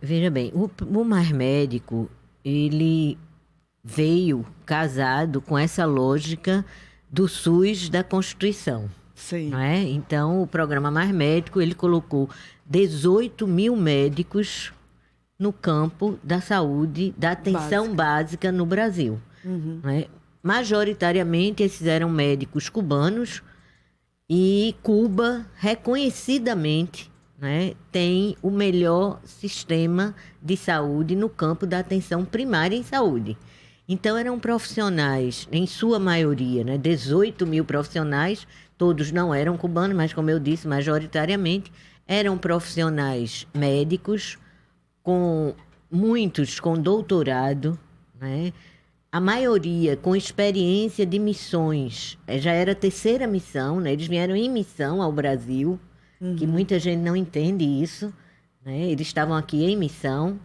Veja bem, o Mais Médico, ele veio casado com essa lógica do SUS da Constituição. Sim. Não é? Então, o programa Mais Médico, ele colocou 18 mil médicos no campo da saúde, da atenção básica no Brasil. Não é? Majoritariamente, esses eram médicos cubanos, e Cuba, reconhecidamente, né, tem o melhor sistema de saúde no campo da atenção primária em saúde. Então, eram profissionais, em sua maioria, né, 18 mil profissionais, todos não eram cubanos, mas, como eu disse, majoritariamente, eram profissionais médicos, muitos com doutorado, né? A maioria com experiência de missões. Já era a terceira missão, né? Eles vieram em missão ao Brasil, que muita gente não entende isso, né? Eles estavam aqui em missão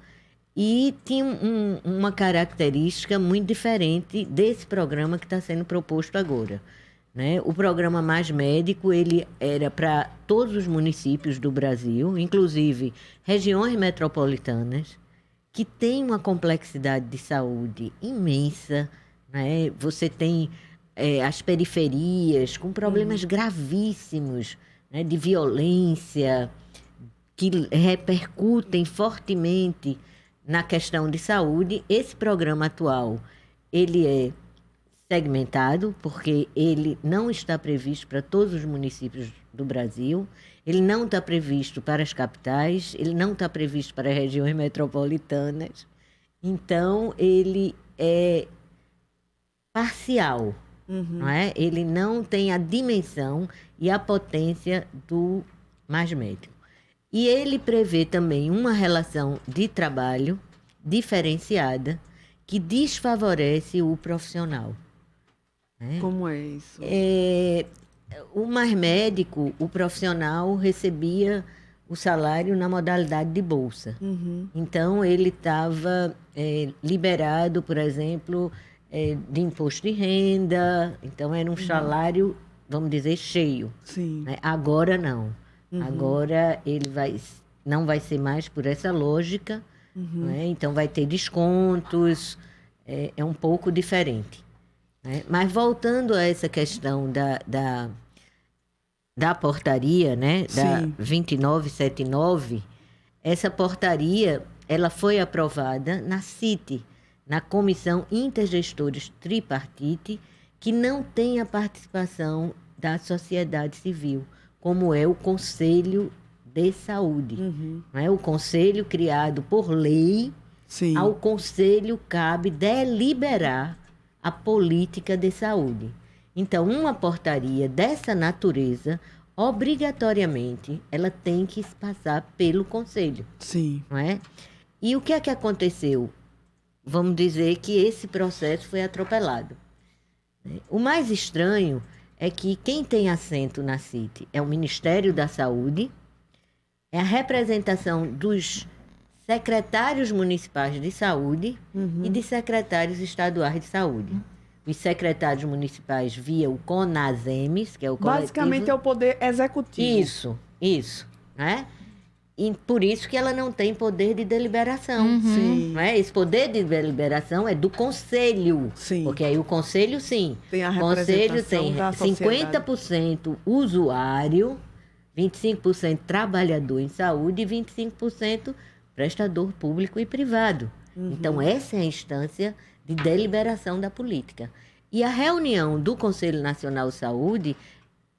e tinham uma característica muito diferente desse programa que está sendo proposto agora, né? O programa Mais Médico, ele era para todos os municípios do Brasil, inclusive regiões metropolitanas, que tem uma complexidade de saúde imensa, né? Você tem as periferias com problemas gravíssimos, né? De violência, que repercutem fortemente na questão de saúde. Esse programa atual, ele é segmentado, porque ele não está previsto para todos os municípios do Brasil, ele não está previsto para as capitais, ele não está previsto para as regiões metropolitanas. Então, ele é parcial, não é? Ele não tem a dimensão e a potência do Mais Médico. E ele prevê também uma relação de trabalho diferenciada que desfavorece o profissional. Como é isso? O mais médico, o profissional recebia o salário na modalidade de bolsa. Então, ele estava liberado, por exemplo, de imposto de renda. Então, era um salário, vamos dizer, cheio. Sim. Né? Agora, não. Agora, ele não vai ser mais por essa lógica. Né? Então, vai ter descontos. É um pouco diferente. Né? Mas, voltando a essa questão da portaria, né, da 2979, essa portaria ela foi aprovada na CIT, na Comissão Intergestores Tripartite, que não tem a participação da sociedade civil, como é o Conselho de Saúde. Não é? O conselho criado por lei, ao conselho cabe deliberar a política de saúde. Então, uma portaria dessa natureza, obrigatoriamente, ela tem que passar pelo conselho. Sim. Não é? E o que é que aconteceu? Vamos dizer que esse processo foi atropelado. O mais estranho é que quem tem assento na CIT é o Ministério da Saúde, é a representação dos secretários municipais de saúde e de secretários estaduais de saúde. Os secretários municipais via o CONASEMES, que é o coletivo... Basicamente é o poder executivo. Isso. Né? E por isso que ela não tem poder de deliberação. Sim. Né? Esse poder de deliberação é do conselho. Sim. Porque aí o conselho, sim. Tem a o conselho tem da sociedade. 50% usuário, 25% trabalhador em saúde e 25% prestador público e privado. Então, essa é a instância de deliberação da política. E a reunião do Conselho Nacional de Saúde,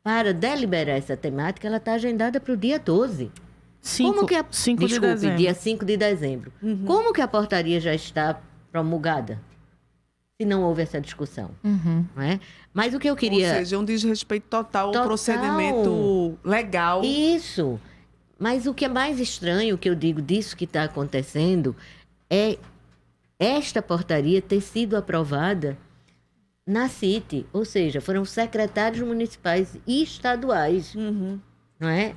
para deliberar essa temática, ela está agendada para o dia 12. Dia 5 de dezembro. Como que a portaria já está promulgada? Se não houve essa discussão. Não é? Mas o que eu queria... Ou seja, um desrespeito total ao procedimento legal. Isso. Mas o que é mais estranho, que eu digo disso que está acontecendo, é esta portaria ter sido aprovada na CIT, ou seja, foram secretários municipais e estaduais, não é?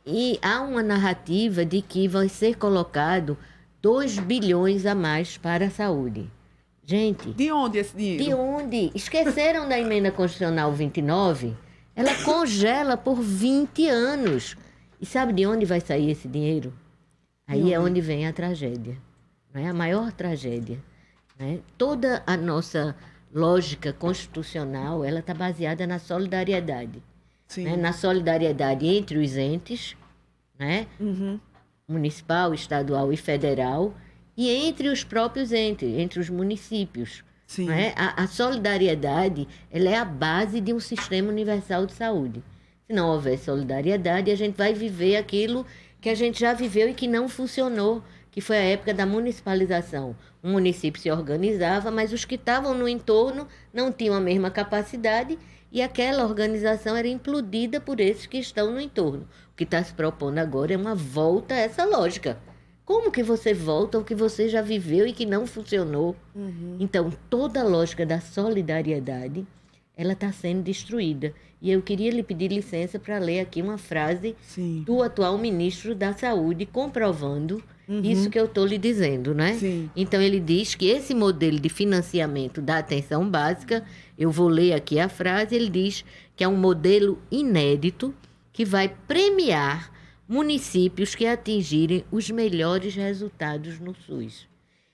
E há uma narrativa de que vai ser colocado 2 bilhões a mais para a saúde. Gente... De onde esse dinheiro? De onde? Esqueceram da emenda constitucional 29? Ela congela por 20 anos. E sabe de onde vai sair esse dinheiro? Aí é onde vem a tragédia. Não é? A maior tragédia. Né? Toda a nossa lógica constitucional, ela está baseada na solidariedade. Né? Na solidariedade entre os entes, né? Municipal, estadual e federal, e entre os próprios entes, entre os municípios. Né? A solidariedade, ela é a base de um sistema universal de saúde. Se não houver solidariedade, a gente vai viver aquilo que a gente já viveu e que não funcionou, que foi a época da municipalização. O município se organizava, mas os que estavam no entorno não tinham a mesma capacidade e aquela organização era implodida por esses que estão no entorno. O que está se propondo agora é uma volta a essa lógica. Como que você volta ao que você já viveu e que não funcionou? Então, toda a lógica da solidariedade, ela está sendo destruída. E eu queria lhe pedir licença para ler aqui uma frase do atual ministro da Saúde, comprovando isso que eu estou lhe dizendo, né? Então, ele diz que esse modelo de financiamento da atenção básica, eu vou ler aqui a frase, ele diz que é um modelo inédito que vai premiar municípios que atingirem os melhores resultados no SUS.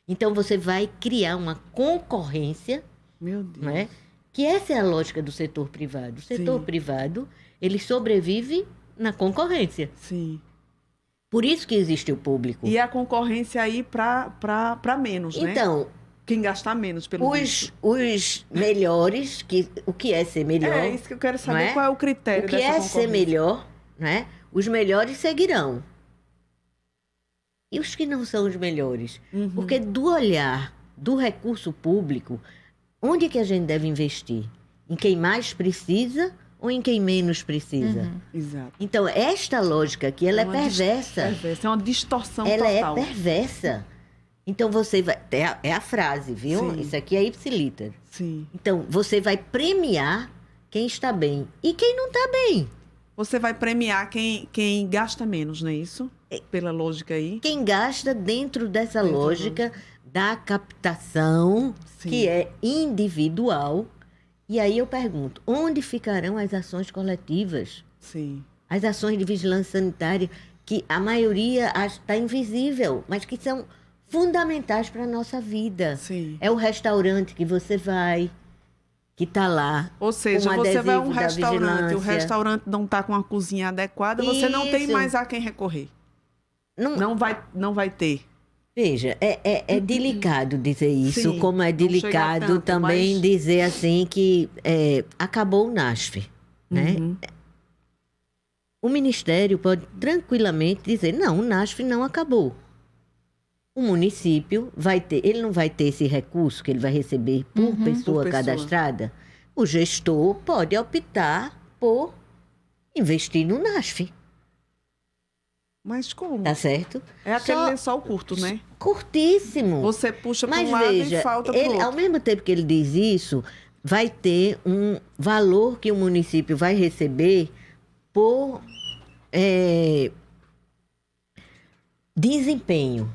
Então, você vai criar uma concorrência, Meu Deus. Não é? Que essa é a lógica do setor privado. O setor privado, ele sobrevive na concorrência. Por isso que existe o público. E a concorrência aí para menos, né? Então, quem gastar menos, pelo menos. Os melhores, o que é ser melhor? É isso que eu quero saber, qual é o critério dessa concorrência. O que é ser concorrência? melhor, né? Os melhores seguirão. E os que não são os melhores? Porque do olhar do recurso público, onde é que a gente deve investir? Em quem mais precisa ou em quem menos precisa? Exato. Então, esta lógica aqui, ela é perversa. É uma distorção ela total. É perversa. Então, você vai... É a frase, viu? Isso aqui é ipsiliter. Então, você vai premiar quem está bem e quem não está bem. Você vai premiar quem gasta menos, não é isso? Pela lógica aí. Quem gasta dentro dessa lógica da captação, que é individual. E aí eu pergunto, onde ficarão as ações coletivas? Sim. As ações de vigilância sanitária, que a maioria está invisível, mas que são fundamentais para a nossa vida. Sim. É o restaurante que você vai, que está lá. Ou seja, você vai a um restaurante, o restaurante não está com a cozinha adequada, você não tem mais a quem recorrer. Não vai ter. Veja, é delicado dizer isso, Sim, como é delicado tanto, também dizer assim que acabou o NASF, né? O Ministério pode tranquilamente dizer, não, o NASF não acabou. O município ele não vai ter esse recurso que ele vai receber por pessoa cadastrada. O gestor pode optar por investir no NASF. Mas como? Tá certo? É aquele lençol curto, né? Curtíssimo. Você puxa para Mas um lado veja, e falta para o outro. Ao mesmo tempo que ele diz isso, vai ter um valor que o município vai receber por desempenho.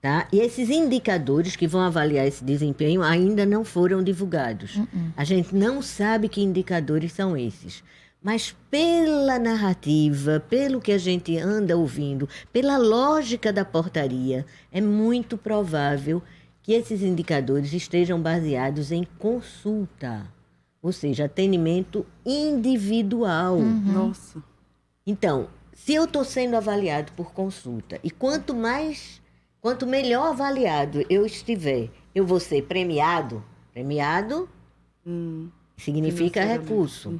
Tá? E esses indicadores que vão avaliar esse desempenho ainda não foram divulgados. A gente não sabe que indicadores são esses. Mas pela narrativa, pelo que a gente anda ouvindo, pela lógica da portaria, é muito provável que esses indicadores estejam baseados em consulta. Ou seja, atendimento individual. Nossa. Então, se eu estou sendo avaliado por consulta, e quanto melhor avaliado eu estiver, eu vou ser premiado. Premiado significa recurso.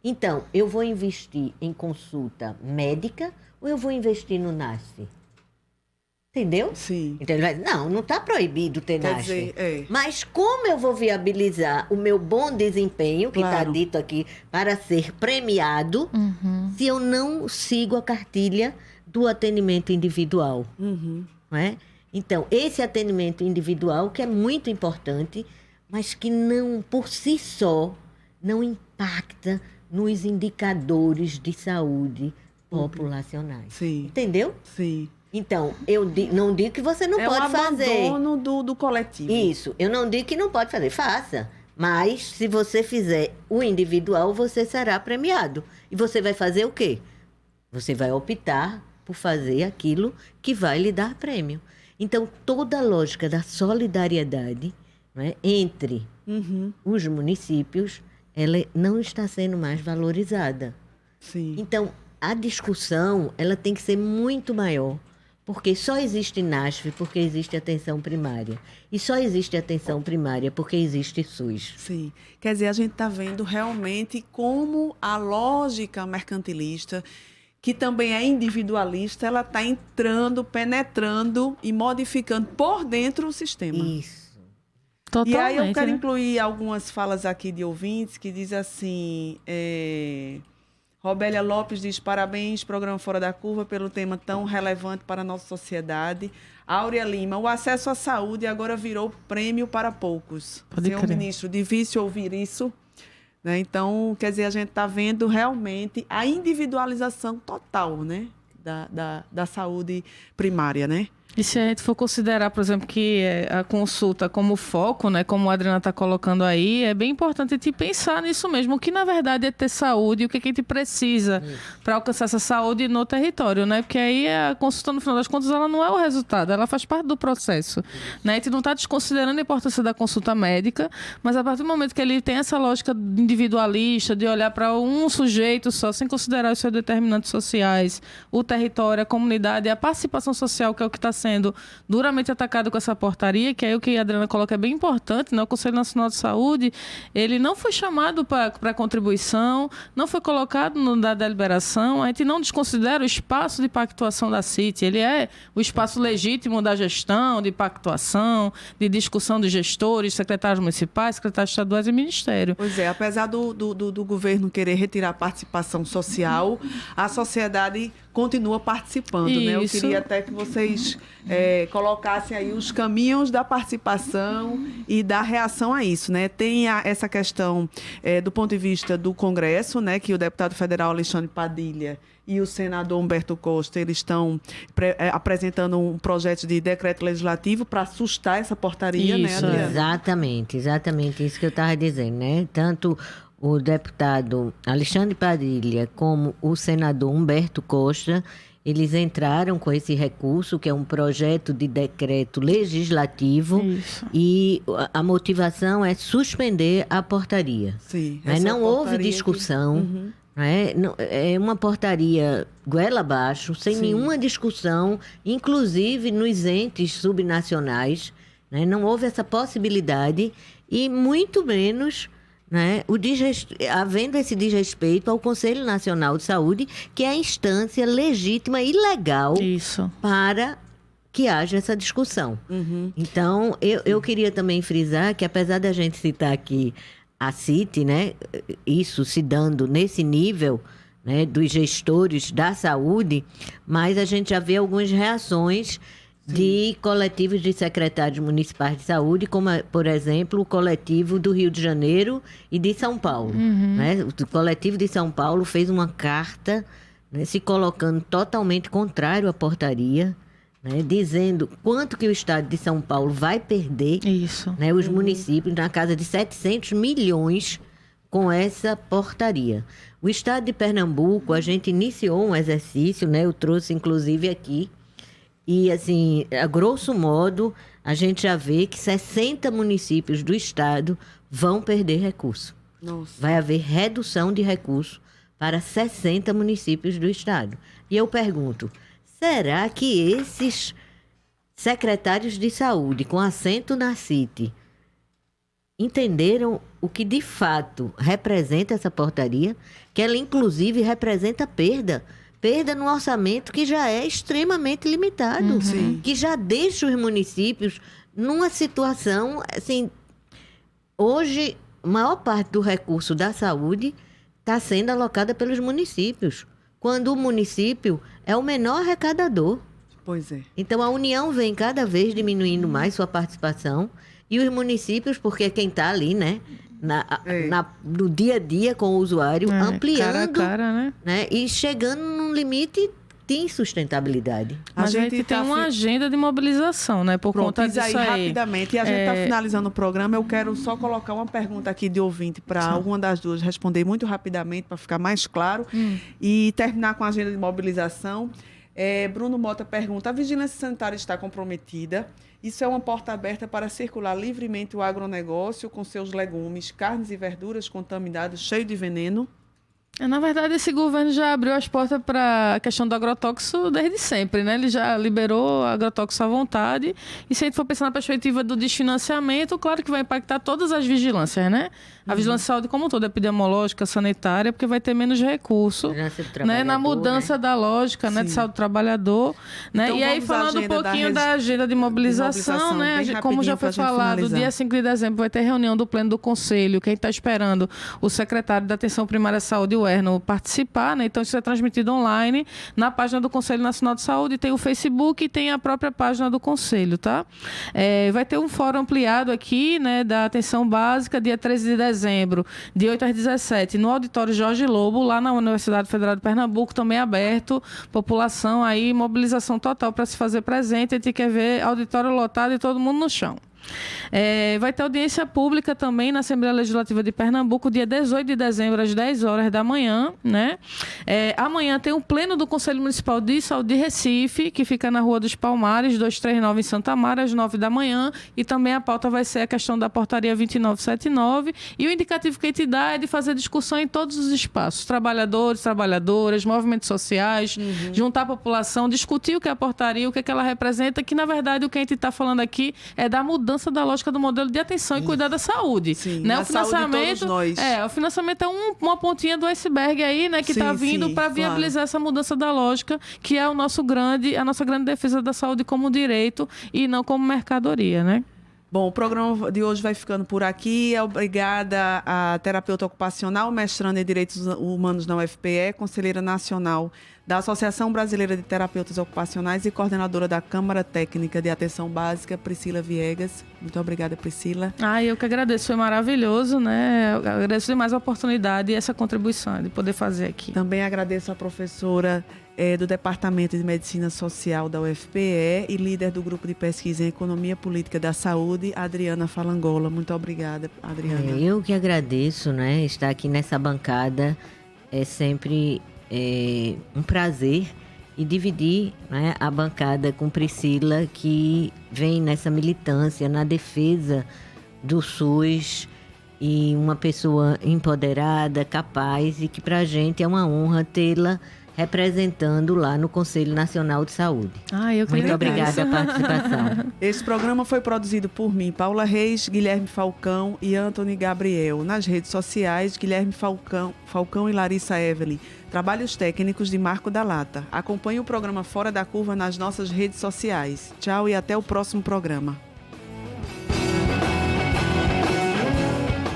Então, eu vou investir em consulta médica ou eu vou investir no NASF? Entendeu? Sim. Então ele vai dizer, não está proibido ter Quer NASF. dizer, Mas como eu vou viabilizar o meu bom desempenho, que está dito aqui, para ser premiado, se eu não sigo a cartilha do atendimento individual? Não é? Então, esse atendimento individual, que é muito importante, mas que não, por si só, não impacta nos indicadores de saúde populacionais. Sim. Entendeu? Sim. Então, eu não digo que você não pode fazer. É o abandono do coletivo. Isso. Eu não digo que não pode fazer. Faça. Mas, se você fizer o individual, você será premiado. E você vai fazer o quê? Você vai optar por fazer aquilo que vai lhe dar prêmio. Então, toda a lógica da solidariedade, não é, entre os municípios, ela não está sendo mais valorizada. Sim. Então, a discussão ela tem que ser muito maior, porque só existe NASF porque existe atenção primária. E só existe atenção primária porque existe SUS. Sim. Quer dizer, a gente está vendo realmente como a lógica mercantilista, que também é individualista, ela está entrando, penetrando e modificando por dentro o sistema. Isso. Totalmente, e aí eu quero né? incluir algumas falas aqui de ouvintes que diz assim... Robélia Lopes diz, parabéns, programa Fora da Curva, pelo tema tão relevante para a nossa sociedade. Áurea Lima, o acesso à saúde agora virou prêmio para poucos. Senhor ministro, difícil ouvir isso. Né? Então, quer dizer, a gente está vendo realmente a individualização total, né? da saúde primária, né? E se a gente for considerar, por exemplo, que a consulta como foco, né, como a Adriana está colocando aí, é bem importante a gente pensar nisso mesmo. O que, na verdade, é ter saúde e o que a gente precisa para alcançar essa saúde no território, né? Porque aí a consulta, no final das contas, ela não é o resultado, ela faz parte do processo. Né? A gente não está desconsiderando a importância da consulta médica, mas a partir do momento que ele tem essa lógica individualista, de olhar para um sujeito só, sem considerar os seus determinantes sociais, o território, a comunidade, a participação social, que é o que está sendo duramente atacado com essa portaria, que aí o que a Adriana coloca é bem importante, né? O Conselho Nacional de Saúde, ele não foi chamado para contribuição, não foi colocado na deliberação, a gente não desconsidera o espaço de pactuação da CIT, ele é o espaço legítimo da gestão, de pactuação, de discussão de gestores, secretários municipais, secretários estaduais e ministério. Pois é, apesar do governo querer retirar a participação social, a sociedade continua participando, né? Eu queria até que vocês colocassem aí os caminhos da participação e da reação a isso, né? Tem essa questão do ponto de vista do Congresso, né, que o deputado federal Alexandre Padilha e o senador Humberto Costa, eles estão apresentando um projeto de decreto legislativo para assustar essa portaria, isso, né, Adriana? Exatamente isso que eu estava dizendo, né? Tanto o deputado Alexandre Padilha como o senador Humberto Costa, eles entraram com esse recurso, que é um projeto de decreto legislativo. Isso. E a motivação é suspender a portaria. Sim, né? Não houve discussão. É uma portaria goela abaixo, sem nenhuma discussão, inclusive nos entes subnacionais. Né? Não houve essa possibilidade e muito menos... Né? Havendo esse desrespeito ao Conselho Nacional de Saúde, que é a instância legítima e legal para que haja essa discussão. Então, eu queria também frisar que, apesar da gente citar aqui a CIT, né, isso se dando nesse nível, né, dos gestores da saúde, mas a gente já vê algumas reações de coletivos de secretários municipais de saúde, como, por exemplo, o coletivo do Rio de Janeiro e de São Paulo. Né? O coletivo de São Paulo fez uma carta, né, se colocando totalmente contrário à portaria, né, dizendo quanto que o estado de São Paulo vai perder, né, os municípios, na casa de 700 milhões com essa portaria. O estado de Pernambuco, a gente iniciou um exercício, né, eu trouxe inclusive aqui, e, assim, a grosso modo, a gente já vê que 60 municípios do estado vão perder recurso. Nossa. Vai haver redução de recurso para 60 municípios do estado. E eu pergunto, será que esses secretários de saúde, com assento na CIT, entenderam o que de fato representa essa portaria? Que ela, inclusive, representa perda no orçamento que já é extremamente limitado, que já deixa os municípios numa situação, assim, hoje, a maior parte do recurso da saúde está sendo alocada pelos municípios, quando o município é o menor arrecadador. Pois é. Então, a União vem cada vez diminuindo mais sua participação, e os municípios, porque quem está ali, né, no dia a dia com o usuário, ampliando, cara a cara, né, e chegando num limite de insustentabilidade. Mas a gente tem uma agenda de mobilização, né, por conta disso aí. Rapidamente, e a gente está finalizando o programa, eu quero só colocar uma pergunta aqui de ouvinte para alguma das duas responder muito rapidamente, para ficar mais claro, e terminar com a agenda de mobilização. Bruno Mota pergunta, a vigilância sanitária está comprometida? Isso é uma porta aberta para circular livremente o agronegócio com seus legumes, carnes e verduras contaminados, cheio de veneno? Na verdade, esse governo já abriu as portas para a questão do agrotóxico desde sempre, né? Ele já liberou agrotóxico à vontade. E se a gente for pensar na perspectiva do desfinanciamento, claro que vai impactar todas as vigilâncias, né? A vigilância de saúde como um todo, epidemiológica, sanitária, porque vai ter menos recurso, né? Na mudança da lógica, né? De saúde do trabalhador. Né? Então, e aí, falando um pouquinho da agenda de mobilização, né? Como já foi falado, dia 5 de dezembro vai ter reunião do Pleno do Conselho. Quem está esperando o secretário da Atenção Primária à Saúde, o Erno, participar, né? Então isso é transmitido online na página do Conselho Nacional de Saúde, tem o Facebook e tem a própria página do Conselho, tá? Vai ter um fórum ampliado aqui, né, da atenção básica, dia 13 de dezembro, de 8 às 17, no auditório Jorge Lobo, lá na Universidade Federal de Pernambuco, também aberto, população aí, mobilização total para se fazer presente, a gente quer ver auditório lotado e todo mundo no chão. Vai ter audiência pública também na Assembleia Legislativa de Pernambuco, dia 18 de dezembro, às 10 horas da manhã, né? Amanhã tem o pleno do Conselho Municipal de Saúde de Recife, que fica na Rua dos Palmares, 239, em Santa Amaro, às 9 da manhã, e também a pauta vai ser a questão da portaria 2979, e o indicativo que a gente dá é de fazer discussão em todos os espaços, trabalhadores, trabalhadoras, movimentos sociais, juntar a população, discutir o que é a portaria, o que é que ela representa, que na verdade o que a gente está falando aqui é da mudança da lógica do modelo de atenção e cuidar da saúde. Sim, né? O financiamento, o financiamento é uma pontinha do iceberg aí, né, que está vindo para viabilizar essa mudança da lógica, que é a nossa grande defesa da saúde como direito e não como mercadoria, né? Bom, o programa de hoje vai ficando por aqui. Obrigada à terapeuta ocupacional, mestranda em Direitos Humanos na UFPE, conselheira nacional da Associação Brasileira de Terapeutas Ocupacionais e coordenadora da Câmara Técnica de Atenção Básica, Priscila Viegas. Muito obrigada, Priscila. Eu que agradeço, foi maravilhoso, né? Eu agradeço demais a oportunidade e essa contribuição de poder fazer aqui. Também agradeço a professora do Departamento de Medicina Social da UFPE e líder do Grupo de Pesquisa em Economia Política da Saúde, Adriana Falangola. Muito obrigada, Adriana. Eu que agradeço, né? Estar aqui nessa bancada é sempre um prazer, e dividir, né, a bancada com Priscila, que vem nessa militância, na defesa do SUS, e uma pessoa empoderada, capaz, e que para a gente é uma honra tê-la representando lá no Conselho Nacional de Saúde. Muito obrigada pela participação. Esse programa foi produzido por mim, Paula Reis, Guilherme Falcão e Antony Gabriel. Nas redes sociais, Guilherme Falcão e Larissa Evelyn. Trabalhos técnicos de Marco da Lata. Acompanhe o programa Fora da Curva nas nossas redes sociais. Tchau e até o próximo programa.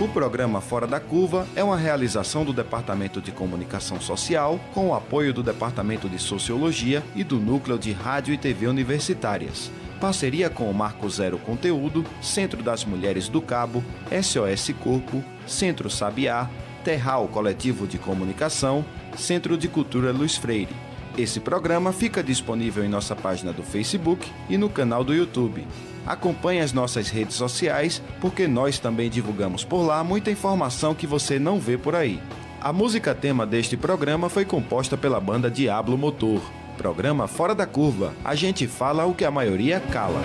O programa Fora da Curva é uma realização do Departamento de Comunicação Social, com o apoio do Departamento de Sociologia e do Núcleo de Rádio e TV Universitárias. Parceria com o Marco Zero Conteúdo, Centro das Mulheres do Cabo, SOS Corpo, Centro Sabiá, Terral Coletivo de Comunicação, Centro de Cultura Luiz Freire. Esse programa fica disponível em nossa página do Facebook e no canal do YouTube. Acompanhe as nossas redes sociais, porque nós também divulgamos por lá muita informação que você não vê por aí. A música tema deste programa foi composta pela banda Diablo Motor. Programa Fora da Curva. A gente fala o que a maioria cala.